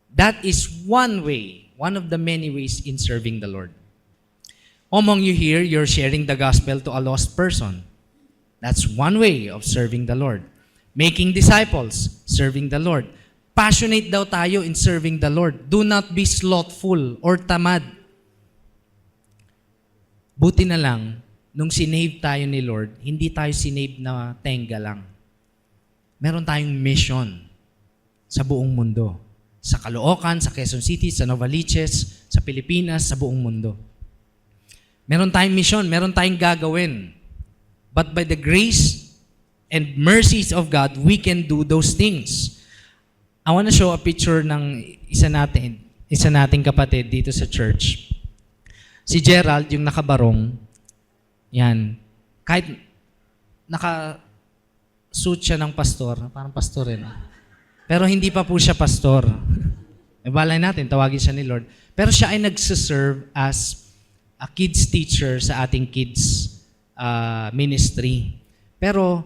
That is one way, one of the many ways in serving the Lord. Among you here, you're sharing the gospel to a lost person. That's one way of serving the Lord. Making disciples, serving the Lord. Passionate daw tayo in serving the Lord. Do not be slothful or tamad. Buti na lang, nung sinave tayo ni Lord, hindi tayo sinave na tenga lang. Meron tayong mission sa buong mundo. Sa Caloocan, sa Quezon City, sa Novaliches, sa Pilipinas, sa buong mundo. Meron tayong mission, meron tayong gagawin. But by the grace and mercies of God, we can do those things. I want to show a picture ng isa nating kapatid dito sa church. Si Gerald, yung nakabarong, yan, kahit naka-suit siya ng pastor, parang pastor rin. Pero hindi pa po siya pastor. Balay natin, tawagin siya ni Lord. Pero siya ay nagsiserve as a kids teacher sa ating kids ministry. Pero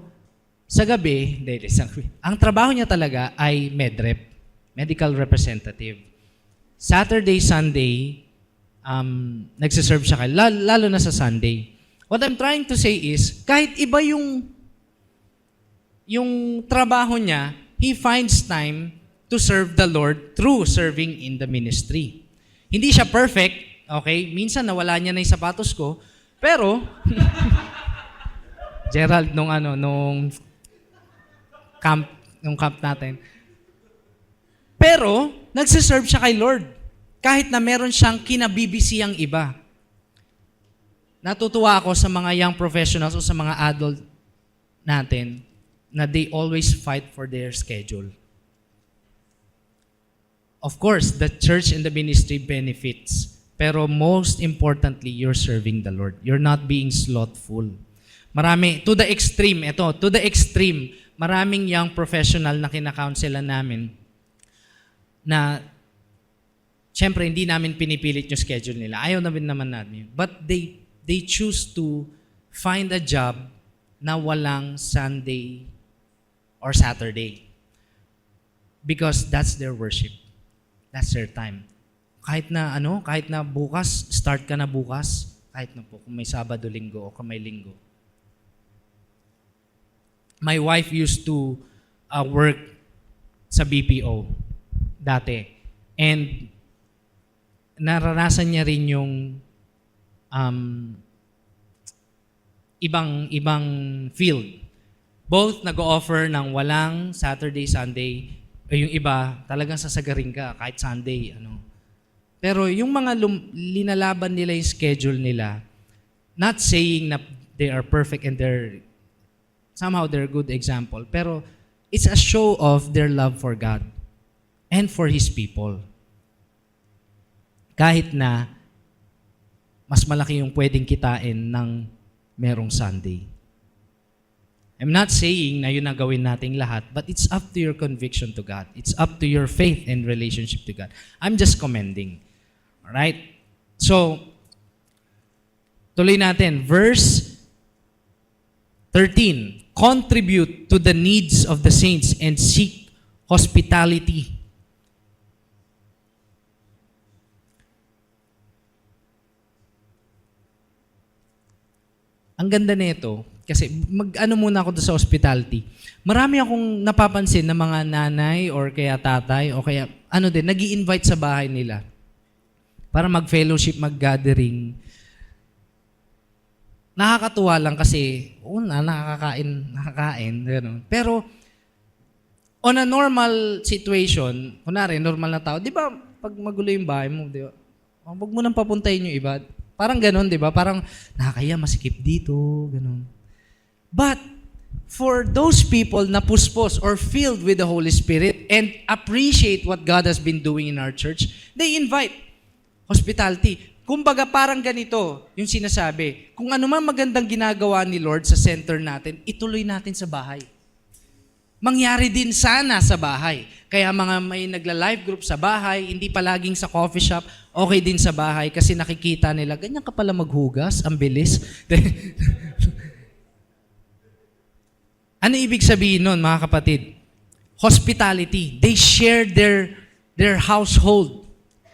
sa gabi, ang trabaho niya talaga ay medrep, medical representative. Saturday, Sunday, nagsiserve siya lalo na sa Sunday. What I'm trying to say is, kahit iba yung trabaho niya, he finds time to serve the Lord through serving in the ministry. Hindi siya perfect, okay? Minsan nawala niya na yung sapatos ko, pero Gerald, nung camp natin. Pero, nagsiserve siya kay Lord. Kahit na meron siyang kinabibisiyang iba. Natutuwa ako sa mga young professionals o sa mga adult natin na they always fight for their schedule. Of course, the church and the ministry benefits. Pero most importantly, you're serving the Lord. You're not being slothful. Marami, to the extreme, maraming young professional na kinakaunselan namin na siyempre hindi namin pinipilit yung schedule nila. Ayaw naman namin. But they choose to find a job na walang Sunday or Saturday. Because that's their worship. That's their time. Kahit na bukas, start ka na bukas, kahit na po kung may Sabado, Linggo o kung may Linggo. My wife used to work sa BPO dati. And naranasan niya rin yung ibang field. Both nag-o-offer ng walang Saturday, Sunday, o yung iba, talagang sasagarin ka kahit Sunday. Pero yung mga linalaban nila yung schedule nila, not saying na they are perfect and somehow they're a good example, pero it's a show of their love for God and for His people. Kahit na mas malaki yung pwedeng kitain ng merong Sunday. I'm not saying na yun ang gawin nating lahat, but it's up to your conviction to God. It's up to your faith and relationship to God. I'm just commending. Alright? So, tuloy natin. Verse 13. Contribute to the needs of the saints and seek hospitality. Ang ganda nito, kasi muna ako doon sa hospitality. Marami akong napapansin na mga nanay or kaya tatay o kaya nag-i-invite sa bahay nila para mag-fellowship, mag-gathering. Nakakatuwa lang kasi, nakakain, gano'n. Pero, on a normal situation, kunwari, normal na tao, di ba, pag magulo yung bahay mo, di ba, huwag mo nang papuntahin yung iba. Parang gano'n, di ba? Parang, nakakaya, masikip dito, gano'n. But, for those people na puspos or filled with the Holy Spirit and appreciate what God has been doing in our church, they invite hospitality. Kumbaga parang ganito yung sinasabi. Kung ano man magandang ginagawa ni Lord sa center natin, ituloy natin sa bahay. Mangyari din sana sa bahay. Kaya mga may nagla-live group sa bahay, hindi palaging sa coffee shop, okay din sa bahay kasi nakikita nila, ganyan ka pala maghugas, ang bilis. Ano ibig sabihin nun, mga kapatid? Hospitality. They share their household.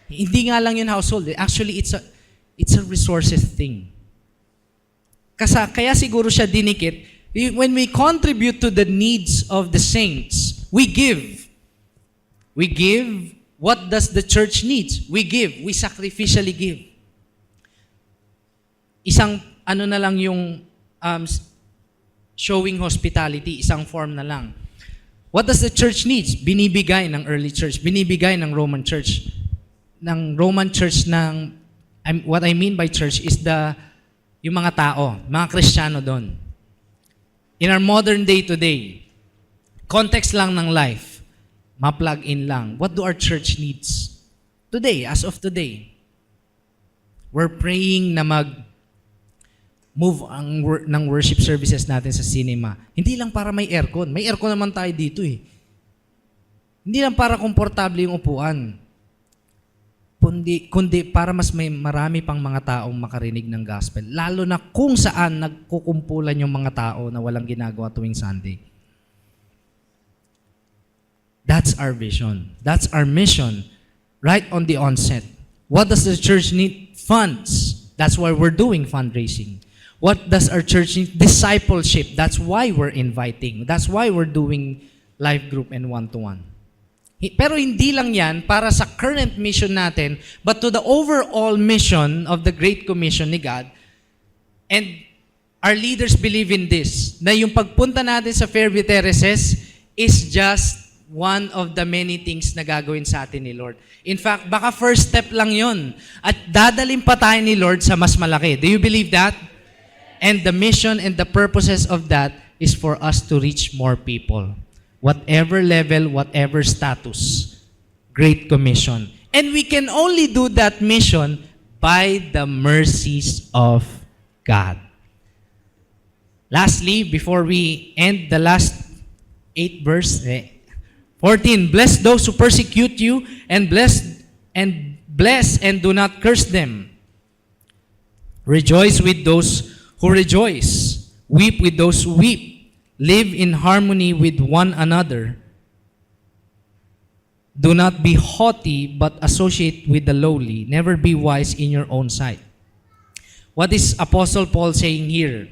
Hindi nga lang yun household. Actually, it's a resources thing. Kaya siguro siya dinikit When we contribute to the needs of the saints, we give. We give. What does the church needs? We give. We sacrificially give. Isang ano na lang yung showing hospitality, isang form na lang. What does the church needs? Binibigay ng early church, binibigay ng Roman church. What I mean by church is yung mga tao, mga Kristiyano doon. In our modern day today, context lang ng life, ma-plug in lang. What do our church needs? Today, as of today, we're praying na move ng worship services natin sa cinema. Hindi lang para may aircon. May aircon naman tayo dito eh. Hindi lang para komportable yung upuan. Kundi para mas may marami pang mga taong makarinig ng gospel. Lalo na kung saan nagkukumpulan yung mga tao na walang ginagawa tuwing Sunday. That's our vision. That's our mission. Right on the onset. What does the church need? Funds. That's why we're doing fundraising. What does our church need? Discipleship. That's why we're inviting. That's why we're doing life group and one-to-one. Pero hindi lang yan para sa current mission natin, but to the overall mission of the Great Commission ni God. And our leaders believe in this, na yung pagpunta natin sa Fairview Terraces is just one of the many things na gagawin sa atin ni Lord. In fact, baka first step lang yun. At dadalhin pa tayo ni Lord sa mas malaki. Do you believe that? And the mission and the purposes of that is for us to reach more people. Whatever level, whatever status. Great Commission. And we can only do that mission by the mercies of God. Lastly, before we end the last 8 verse, 14, bless those who persecute you and bless and do not curse them. Rejoice with those who rejoice. Weep with those who weep. Live in harmony with one another. Do not be haughty, but associate with the lowly. Never be wise in your own sight. What is Apostle Paul saying here?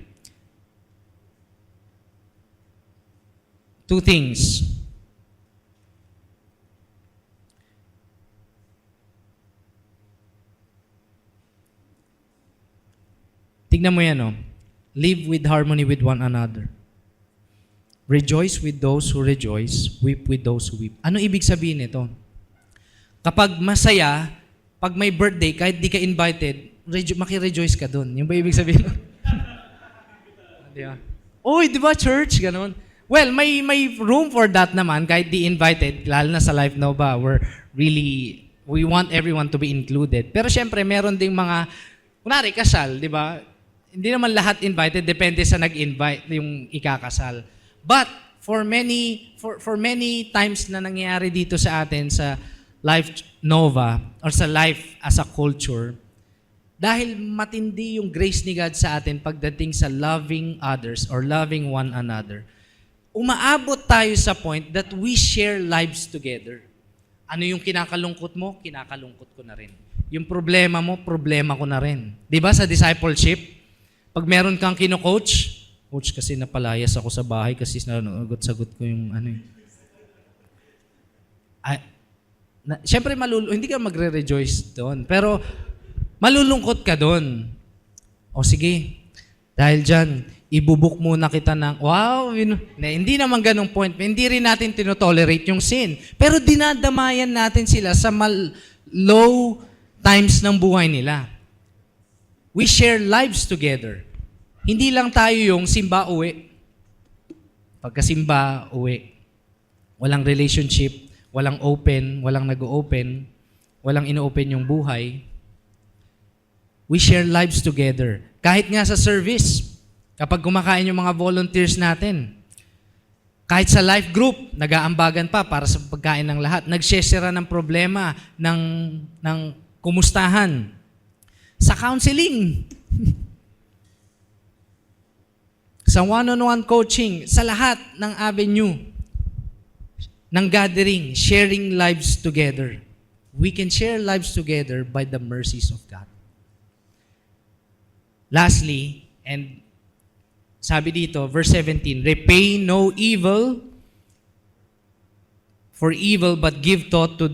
2 things. Tignan mo yan, Live with harmony with one another. Rejoice with those who rejoice, weep with those who weep. Ano ibig sabihin nito? Kapag masaya, pag may birthday, kahit di ka invited, maki-rejoice ka dun. Yung ba ibig sabihin? Di ba? Uy, di ba church? Ganon. Well, may room for that naman, kahit di invited, lalo na sa Life Nova, we want everyone to be included. Pero syempre, meron ding mga, kunwari, kasal, di ba? Hindi naman lahat invited, depende sa nag-invite, yung ikakasal. But for many times na nangyayari dito sa atin sa Life Nova or sa life as a culture, dahil matindi yung grace ni God sa atin pagdating sa loving others or loving one another, umaabot tayo sa point that we share lives together. Ano yung kinakalungkot mo? Kinakalungkot ko na rin. Yung problema mo, problema ko na rin. Di ba sa discipleship? Pag meron kang kino-coach, Coach, kasi napalayas ako sa bahay kasi nanagot-sagot ko yung Siyempre, hindi ka magre-rejoice doon. Pero, malulungkot ka doon. O sige, dahil dyan, ibubuk muna kita ng, wow, hindi naman ganong point. Hindi rin natin tinotolerate yung sin. Pero dinadamayan natin sila sa low times ng buhay nila. We share lives together. Hindi lang tayo yung simba, uwi. Pagkasimba, uwi. Walang relationship, walang open, walang nag-open, walang ino-open yung buhay. We share lives together. Kahit nga sa service, kapag kumakain yung mga volunteers natin, kahit sa life group, nag-aambagan pa para sa pagkain ng lahat. Nag-share ng problema, ng kumustahan. Sa counseling, sa one-on-one coaching, sa lahat ng avenue ng gathering, sharing lives together. We can share lives together by the mercies of God. Lastly, and Sabi dito, verse 17, repay no evil for evil, but give thought to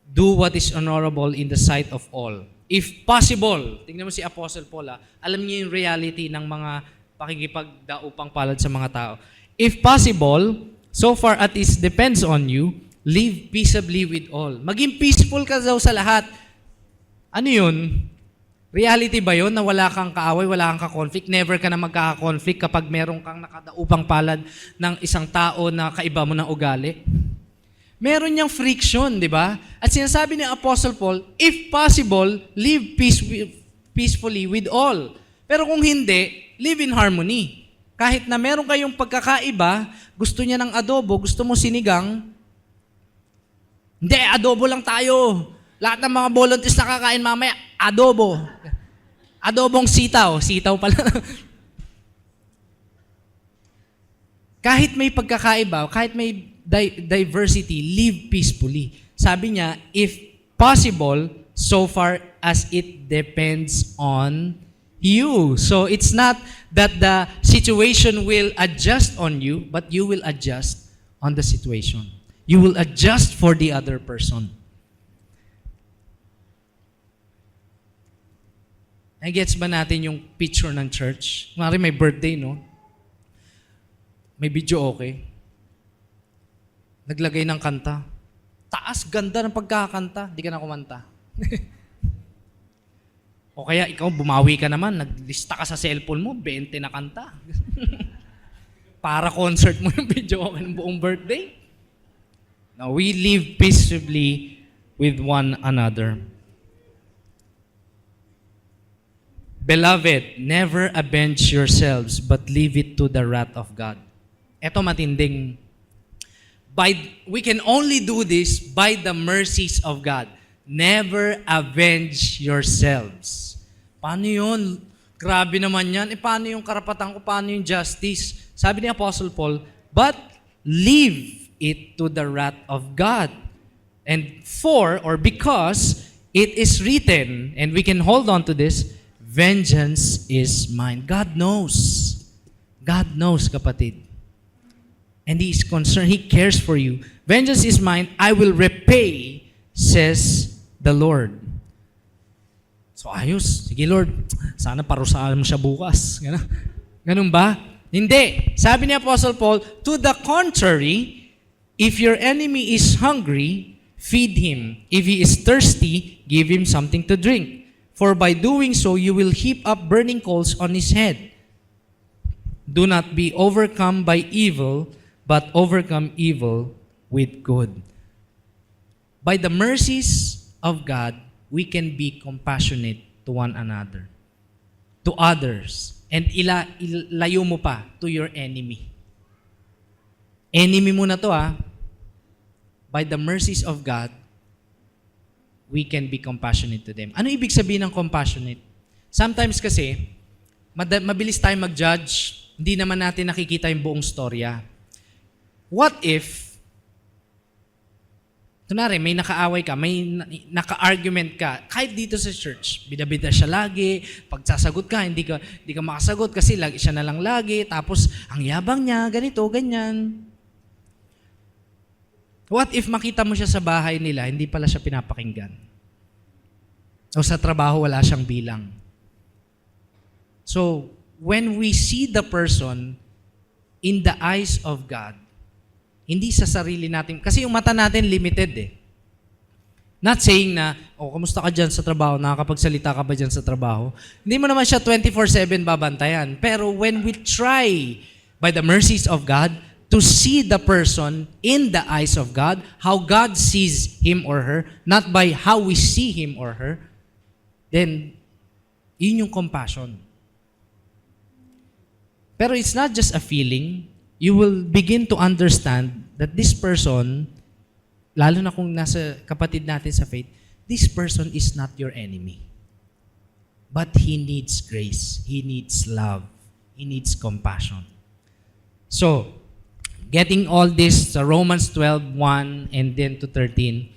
do what is honorable in the sight of all. If possible, tingnan mo si Apostle Paul, alam niya yung reality ng mga pakikipagdaupang palad sa mga tao. If possible, so far at least depends on you, live peaceably with all. Maging peaceful ka daw sa lahat. Ano yun? Reality ba yun na wala kang kaaway, wala kang ka-conflict? Never ka na magkaka-conflict kapag meron kang nakadaupang palad ng isang tao na kaiba mo ng ugali? Meron niyang friction, di ba? At sinasabi ni Apostle Paul, if possible, live peacefully with all. Pero kung hindi, live in harmony. Kahit na meron kayong pagkakaiba, gusto niya ng adobo, gusto mo sinigang, hindi, adobo lang tayo. Lahat ng mga volunteers na kakain mamaya, adobo. Adobong sitaw. Sitaw pala. Kahit may pagkakaiba, kahit may diversity, live peacefully. Sabi niya, if possible, so far as it depends on you. So it's not that the situation will adjust on you, but you will adjust on the situation. You will adjust for the other person. Gets ba natin yung picture ng church? Mari may birthday, no? May video okay. Naglagay ng kanta. Taas, ganda ng pagkakanta. Di ka na kumanta. O kaya ikaw, bumawi ka naman. Naglista ka sa cellphone mo, 20 na kanta. Para concert mo yung video okay ng buong birthday. Now, we live peaceably with one another. Beloved, never avenge yourselves, but leave it to the wrath of God. Ito matinding. We can only do this by the mercies of God. Never avenge yourselves. Paano yun? Grabe naman yan. Paano yung karapatan ko? Paano yung justice? Sabi ni Apostle Paul, but leave it to the wrath of God. And because it is written, and we can hold on to this, vengeance is mine. God knows. God knows, kapatid. And He is concerned. He cares for you. Vengeance is mine. I will repay, says the Lord. So ayos. Sige Lord, sana parusahan mo siya bukas. Ganun ba? Hindi. Sabi ni Apostle Paul, to the contrary, if your enemy is hungry, feed him. If he is thirsty, give him something to drink. For by doing so, you will heap up burning coals on his head. Do not be overcome by evil, but overcome evil with good. By the mercies of God, we can be compassionate to one another, to others, and ilayo mo pa to your enemy. Enemy mo na to By the mercies of God, we can be compassionate to them. Ano ibig sabihin ng compassionate? Sometimes kasi, mabilis tayong mag-judge, hindi naman natin nakikita yung buong storya. What if, kunwari, may nakaaway ka, may naka-argument ka, kahit dito sa church, bida-bida siya lagi, pagsasagot ka, hindi ka makasagot kasi siya na lang lagi, tapos ang yabang niya, ganito, ganyan. What if makita mo siya sa bahay nila, hindi pala siya pinapakinggan? O sa trabaho, wala siyang bilang. So, when we see the person in the eyes of God, hindi sa sarili natin, kasi yung mata natin limited Not saying na, kamusta ka dyan sa trabaho, nakakapagsalita ka ba dyan sa trabaho? Hindi mo naman siya 24/7 babantayan. Pero when we try, by the mercies of God, to see the person in the eyes of God, how God sees him or her, not by how we see him or her, then yun yung compassion. Pero it's not just a feeling. You will begin to understand that this person, lalo na kung nasa kapatid natin sa faith, this person is not your enemy. But he needs grace. He needs love. He needs compassion. So, getting all this sa Romans 12:1 and then to 13,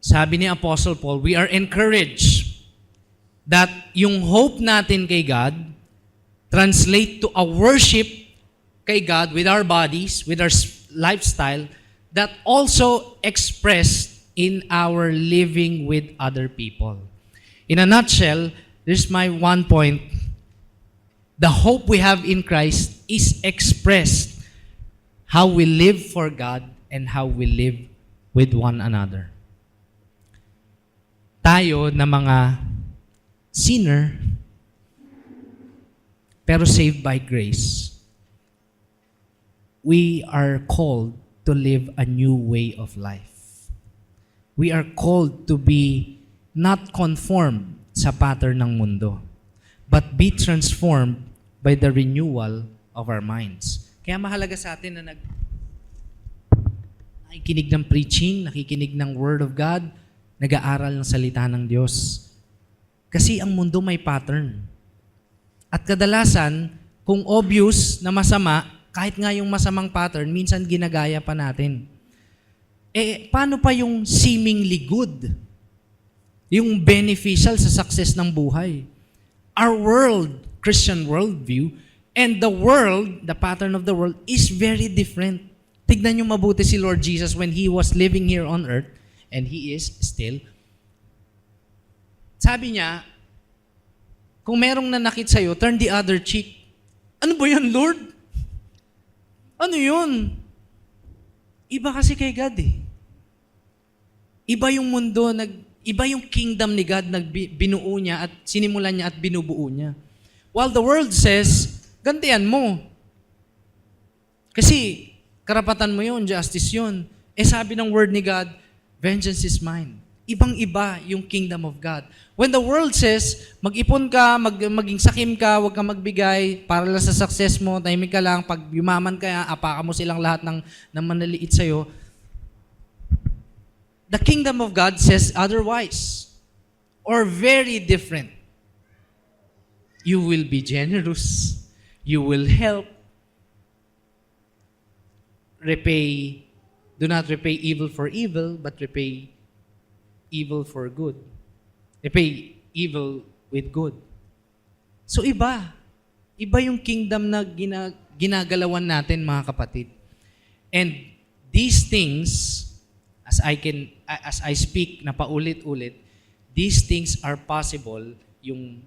sabi ni Apostle Paul, we are encouraged that yung hope natin kay God translate to a worship kay God with our bodies, with our lifestyle, that also expressed in our living with other people. In a nutshell, there's my one point. The hope we have in Christ is expressed how we live for God and how we live with one another. Tayo na mga sinner, pero saved by grace, we are called to live a new way of life. We are called to be not conformed sa pattern ng mundo, but be transformed by the renewal of our minds. Kaya mahalaga sa atin na nakikinig ng preaching, nakikinig ng Word of God, nag-aaral ng salita ng Diyos. Kasi ang mundo may pattern. At kadalasan, kung obvious na masama, kahit nga yung masamang pattern, minsan ginagaya pa natin. Paano pa yung seemingly good? Yung beneficial sa success ng buhay? Our world, Christian worldview, and the world, the pattern of the world, is very different. Tignan nyo mabuti si Lord Jesus when He was living here on earth, and He is still. Sabi niya, kung merong nanakit sa'yo, turn the other cheek. Ano ba yan, Lord? Ano yun? Iba kasi kay God eh. Iba yung mundo, iba yung kingdom ni God na binuo niya at sinimulan niya at binubuo niya. While the world says, gantian mo. Kasi karapatan mo yun, justice yun. Sabi ng word ni God, vengeance is mine. Ibang-iba yung kingdom of God. When the world says, mag-ipon ka, maging sakim ka, huwag ka magbigay, para lang sa success mo, tahimik ka lang, pag yumaman ka, apaka mo silang lahat ng manaliit sa'yo. The kingdom of God says otherwise, or very different. You will be generous. You will help. Do not repay evil for evil, but repay evil for good. Repay evil with good. So iba. Iba yung kingdom na ginagalawan natin, mga kapatid. And these things, as I speak na paulit-ulit, these things are possible, yung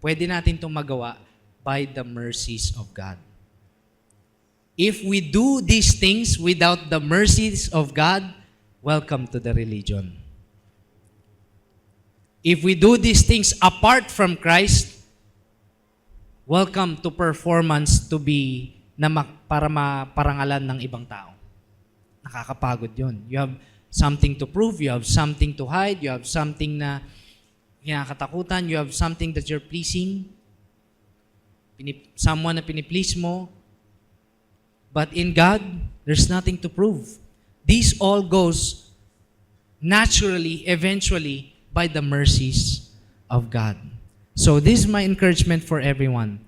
pwede natin itong magawa by the mercies of God. If we do these things without the mercies of God, welcome to the religion. If we do these things apart from Christ, welcome to performance to be para maparangalan ng ibang tao. Nakakapagod yun. You have something to prove, you have something to hide, you have something na kinakatakutan, you have something that you're pleasing, someone na piniplease mo. But in God, there's nothing to prove. This all goes naturally, eventually, by the mercies of God. So this is my encouragement for everyone.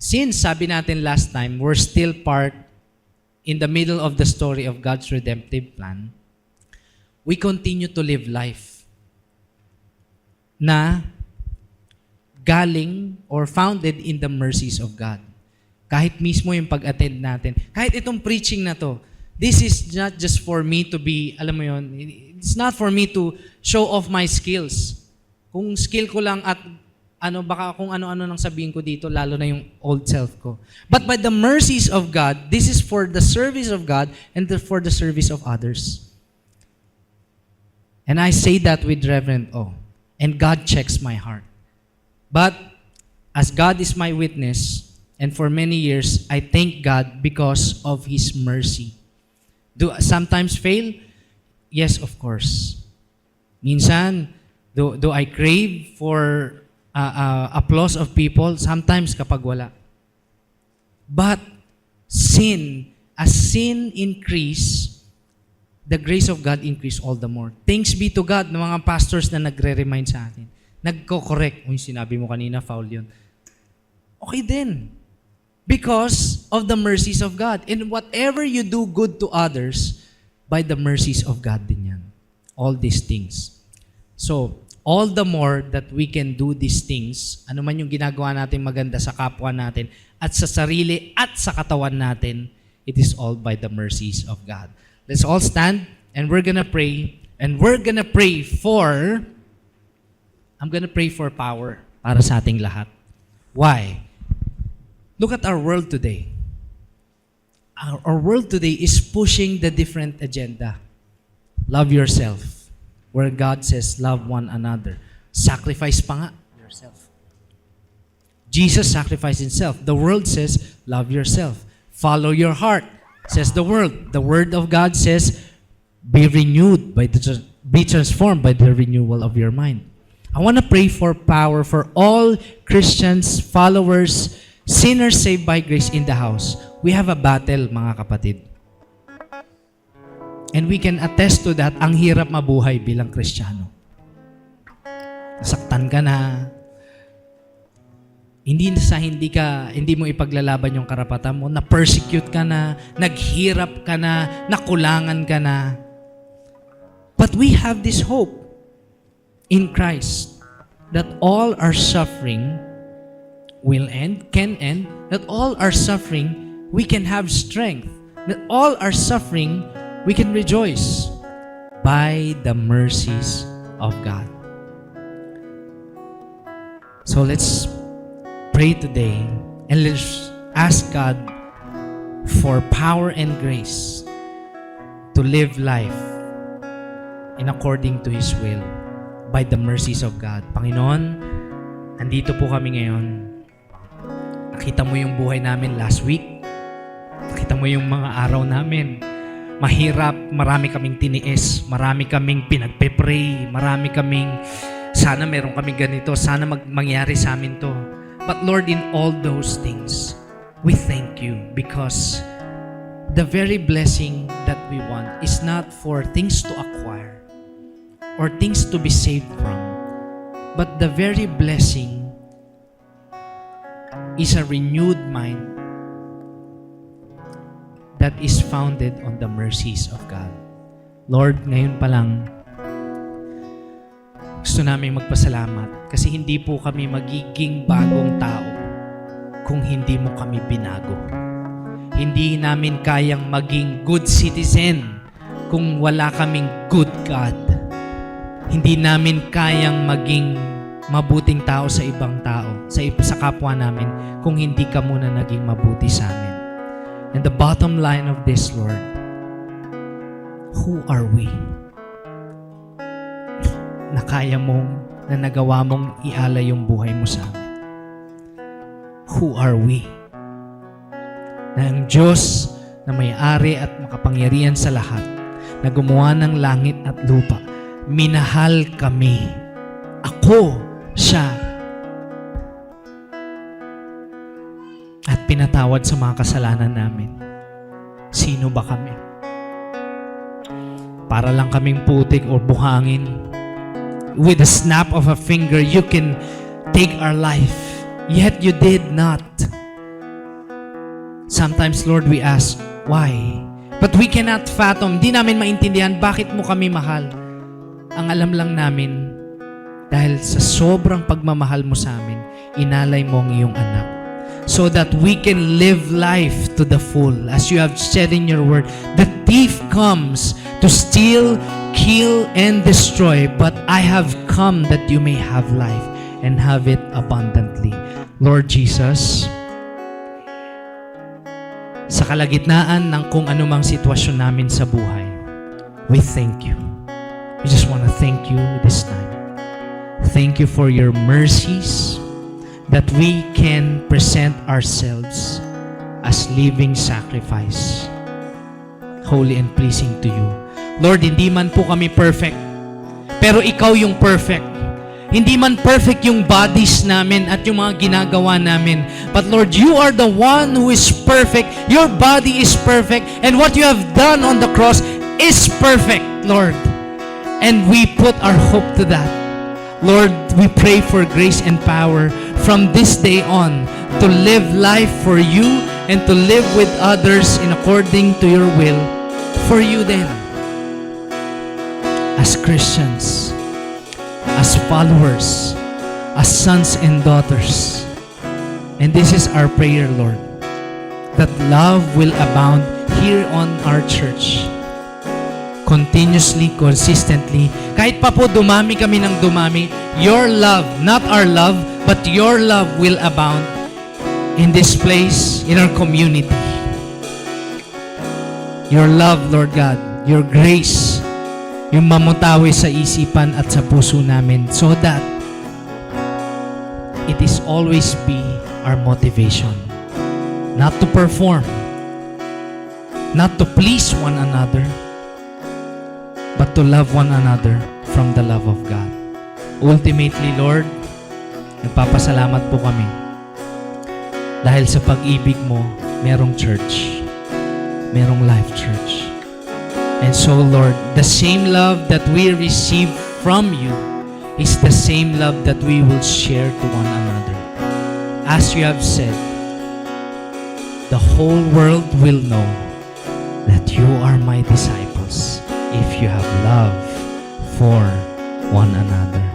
Since, sabi natin last time, we're still part in the middle of the story of God's redemptive plan, we continue to live life na galing or founded in the mercies of God. Kahit mismo yung pag-attend natin. Kahit itong preaching na to, this is not just for me to be, alam mo yun, it's not for me to show off my skills. Kung skill ko lang at baka kung ano-ano nang sabihin ko dito, lalo na yung old self ko. But by the mercies of God, this is for the service of God and for the service of others. And I say that with reverent awe. And God checks my heart. But as God is my witness, and for many years, I thank God because of His mercy. Do I sometimes fail? Yes, of course. Minsan, do I crave for applause of people? Sometimes kapag wala. But as sin increase, the grace of God increase all the more. Thanks be to God ng mga pastors na nagre-remind sa atin. Nagko-correct. Sinabi mo kanina, foul yun. Okay din. Because of the mercies of God. And whatever you do good to others, by the mercies of God din yan. All these things. So, all the more that we can do these things, ano man yung ginagawa natin maganda sa kapwa natin, at sa sarili at sa katawan natin, it is all by the mercies of God. Let's all stand and we're gonna pray. And we're gonna pray for, I'm gonna pray for power para sa ating lahat. Why? Look at our world today. Our world today is pushing the different agenda. Love yourself. Where God says, love one another. Sacrifice pa nga yourself. Jesus sacrificed himself. The world says, love yourself. Follow your heart, says the world. The word of God says, be renewed, be transformed by the renewal of your mind. I want to pray for power for all Christians, followers, sinners saved by grace in the house. We have a battle, mga kapatid. And we can attest to that, ang hirap mabuhay bilang Kristiyano. Nasaktan ka na, hindi mo ipaglalaban yung karapatan mo, na-persecute ka na, naghirap ka na, nakulangan ka na. But we have this hope in Christ that all our suffering will end, can end, that all our suffering, we can have strength, that all our suffering, we can rejoice by the mercies of God. So let's pray today and let's ask God for power and grace to live life in according to His will by the mercies of God. Panginoon, andito po kami ngayon. Nakita mo yung buhay namin last week. Nakita mo yung mga araw namin. Mahirap, marami kaming tiniis, marami kaming pinagpe-pray, marami kaming sana meron kami ganito, sana mangyari sa amin to. But Lord, in all those things, we thank you because the very blessing that we want is not for things to acquire or things to be saved from, but the very blessing is a renewed mind that is founded on the mercies of God. Lord, ngayon pa lang, gusto namin magpasalamat kasi hindi po kami magiging bagong tao kung hindi mo kami binago. Hindi namin kayang maging good citizen kung wala kaming good God. Hindi namin kayang maging mabuting tao sa ibang tao, sa kapwa namin, kung hindi ka muna naging mabuti sa amin. And the bottom line of this, Lord, who are we? Na kaya mong, na nagawa mong ialay yung buhay mo sa amin. Who are we? Na ang Diyos na may-ari at makapangyarihan sa lahat, na gumawa ng langit at lupa, minahal kami. Ako, siya. At pinatawad sa mga kasalanan namin. Sino ba kami? Para lang kaming putik o buhangin. With a snap of a finger, you can take our life. Yet you did not. Sometimes, Lord, we ask, why? But we cannot fathom. Di namin maintindihan bakit mo kami mahal. Ang alam lang namin, dahil sa sobrang pagmamahal mo sa amin, inalay mo ang iyong anak. So that we can live life to the full. As you have said in your word, the thief comes to steal, kill, and destroy, but I have come that you may have life and have it abundantly. Lord Jesus, sa kalagitnaan ng kung anumang sitwasyon namin sa buhay, we thank you. We just want to thank you this time. Thank you for your mercies that we can present ourselves as living sacrifice, holy and pleasing to you. Lord, hindi man po kami perfect, pero ikaw yung perfect. Hindi man perfect yung bodies namin at yung mga ginagawa namin. But Lord, you are the one who is perfect. Your body is perfect. And what you have done on the cross is perfect, Lord. And we put our hope to that. Lord, we pray for grace and power from this day on to live life for you and to live with others in according to your will for you then. As Christians, as followers, as sons and daughters. And this is our prayer, Lord, that love will abound here on our church. Continuously, consistently, kahit pa po dumami kami ng dumami, your love, not our love, but your love will abound in this place, in our community. Your love, Lord God, your grace, yung mamutawi sa isipan at sa puso namin so that it is always be our motivation. Not to perform, not to please one another, but to love one another from the love of God. Ultimately, Lord, nagpapasalamat po kami dahil sa pag-ibig mo, merong church, merong Life Church. And so, Lord, the same love that we receive from you is the same love that we will share to one another. As you have said, the whole world will know that you are my disciples if you have love for one another.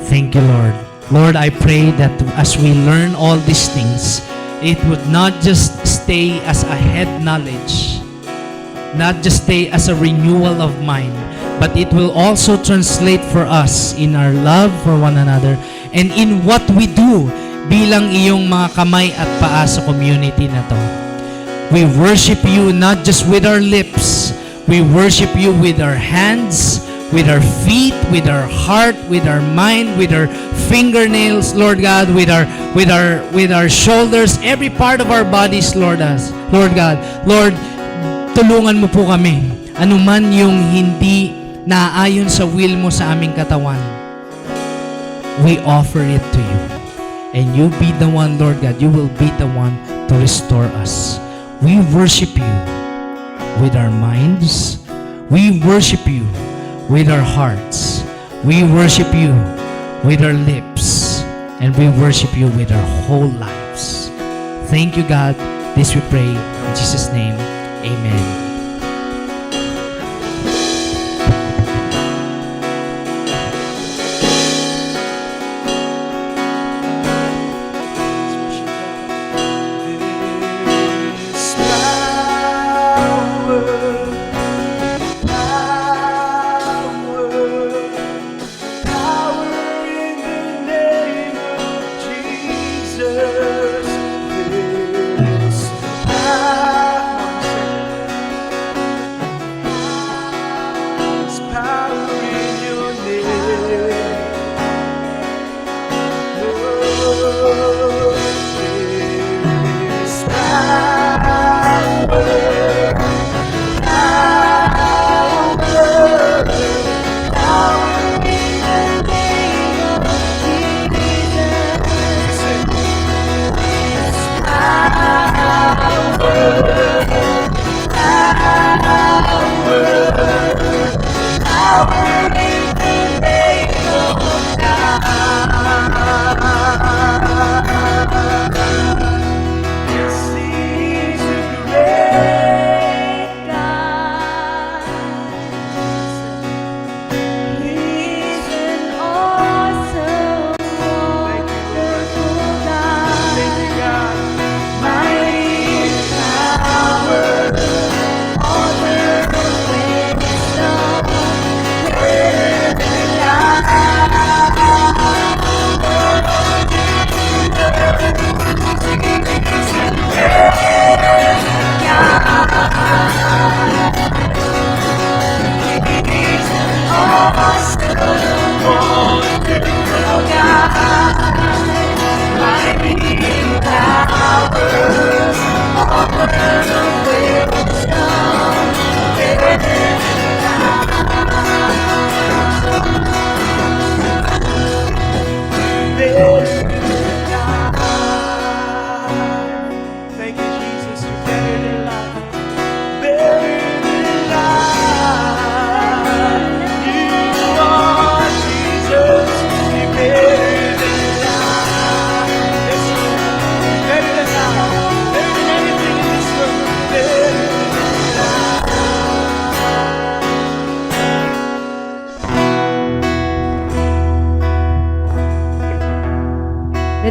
Thank you, Lord. Lord, I pray that as we learn all these things, it would not just stay as a head knowledge, not just stay as a renewal of mind, but it will also translate for us in our love for one another and in what we do bilang iyong mga kamay at paa sa community na to. We worship you not just with our lips, we worship you with our hands, with our feet, with our heart, with our mind, with our fingernails, Lord God, with our shoulders, every part of our bodies, Lord God. Lord, tulungan mo po kami. Anuman yung hindi naaayon sa will mo sa aming katawan, we offer it to you. And you be the one, Lord God, you will be the one to restore us. We worship you with our minds. We worship you with our hearts. We worship you with our lips. And we worship you with our whole lives. Thank you, God. This we pray in Jesus' name. Amen. Power, all the wisdom,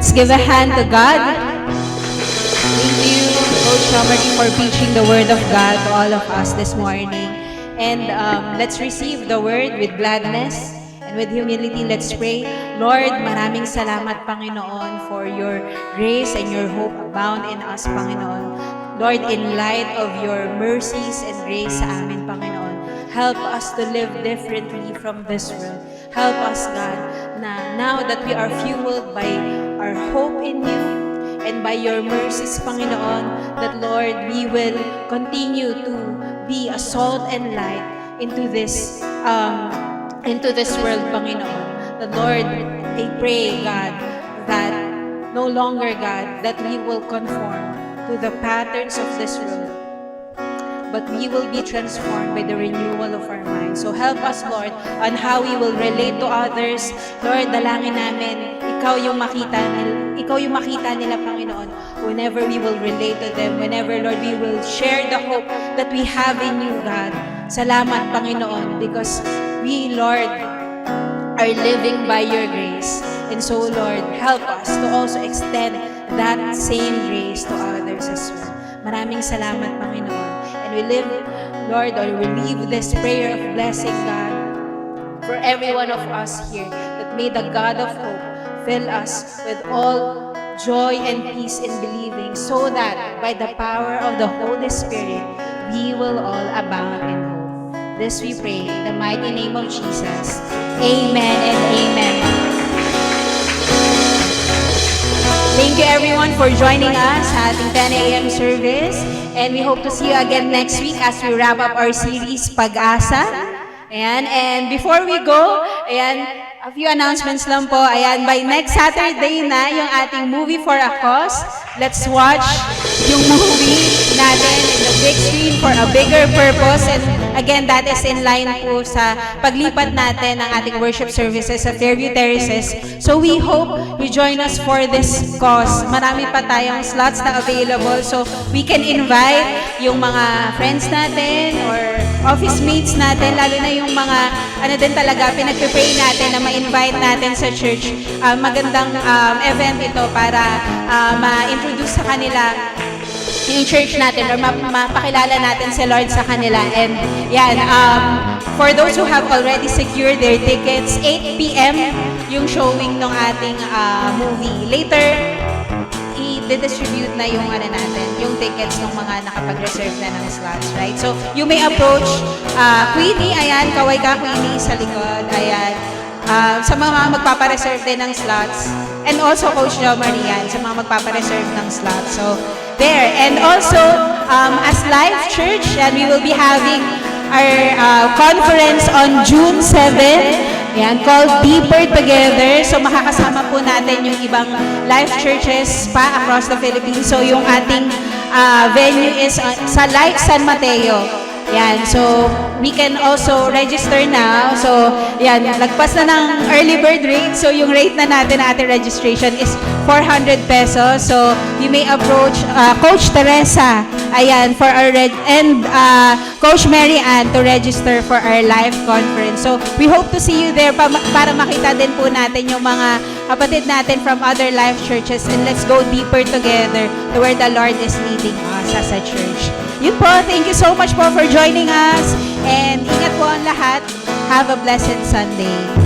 Let's give a hand to God. Thank you, Coach Romery, for preaching the Word of God to all of us this morning. And let's receive the Word with gladness and with humility. Let's pray. Lord, maraming salamat, Panginoon, for your grace and your hope abound in us, Panginoon. Lord, in light of your mercies and grace sa amin, Panginoon, help us to live differently from this world. Help us, God, na now that we are fueled by our hope in you, and by your mercies, Panginoon, that Lord, we will continue to be a salt and light into this world, Panginoon. The Lord, I pray, God, that no longer, God, that we will conform to the patterns of this world, but we will be transformed by the renewal of our minds. So help us, Lord, on how we will relate to others. Lord, dalangin namin, ikaw yung makita nila, Panginoon, whenever we will relate to them, whenever, Lord, we will share the hope that we have in you, God. Salamat, Panginoon, because we, Lord, are living by your grace. And so, Lord, help us to also extend that same grace to others as well. Maraming salamat, Panginoon. And we live, Lord, or we leave this prayer of blessing, God, for every one of us here, that may the God of hope fill us with all joy and peace in believing, so that by the power of the Holy Spirit, we will all abound in hope. This we pray in the mighty name of Jesus. Amen and amen. Thank you everyone for joining us sa ating 10 a.m. service. And we hope to see you again next week as we wrap up our series, Pag-asa. Ayan, and before we go, ayan, a few announcements lang po. Ayan, by next Saturday na yung ating Movie for a Cause. Let's watch yung movie natin in the big screen for a bigger purpose. And again, that is in line po sa paglipat natin ng ating worship services sa Fairview Terraces. So we hope you join us for this cause. Marami pa tayong slots na available. So we can invite yung mga friends natin or office mates natin, lalo na yung mga din talaga, pinag-pray natin na ma-invite natin sa church. Magandang event ito para ma-introduce sa kanila yung church natin or mapakilala natin si Lord sa kanila. And yan, for those who have already secured their tickets, 8 p.m. yung showing ng ating movie. Later, i-distribute na yung natin, yung tickets ng mga nakapag-reserve na ng slots, right? So, you may approach Queenie, ayan, kaway ka Queenie sa likod, ayan. Sa mga magpapareserve din ng slots. And also, Coach Jo Marian, sa mga magpapareserve ng slots. So, there. And also, as Life Church, and we will be having our conference on June 7. Yan, called Deeper Together. So, makakasama po natin yung ibang life churches pa across the Philippines. So, yung ating venue is sa Life San Mateo. Yan, so, we can also register now. So, yan, lagpas na ng early bird rate. So, yung rate na natin na ating registration is 400 pesos. So, you may approach Coach Teresa, ayan, for our and Coach Mary Ann to register for our live conference. So, we hope to see you there para makita din po natin yung mga kapatid natin from other life churches, and let's go deeper together to where the Lord is leading us as a church. Yun po, thank you so much po for joining us, and ingat po ang lahat. Have a blessed Sunday.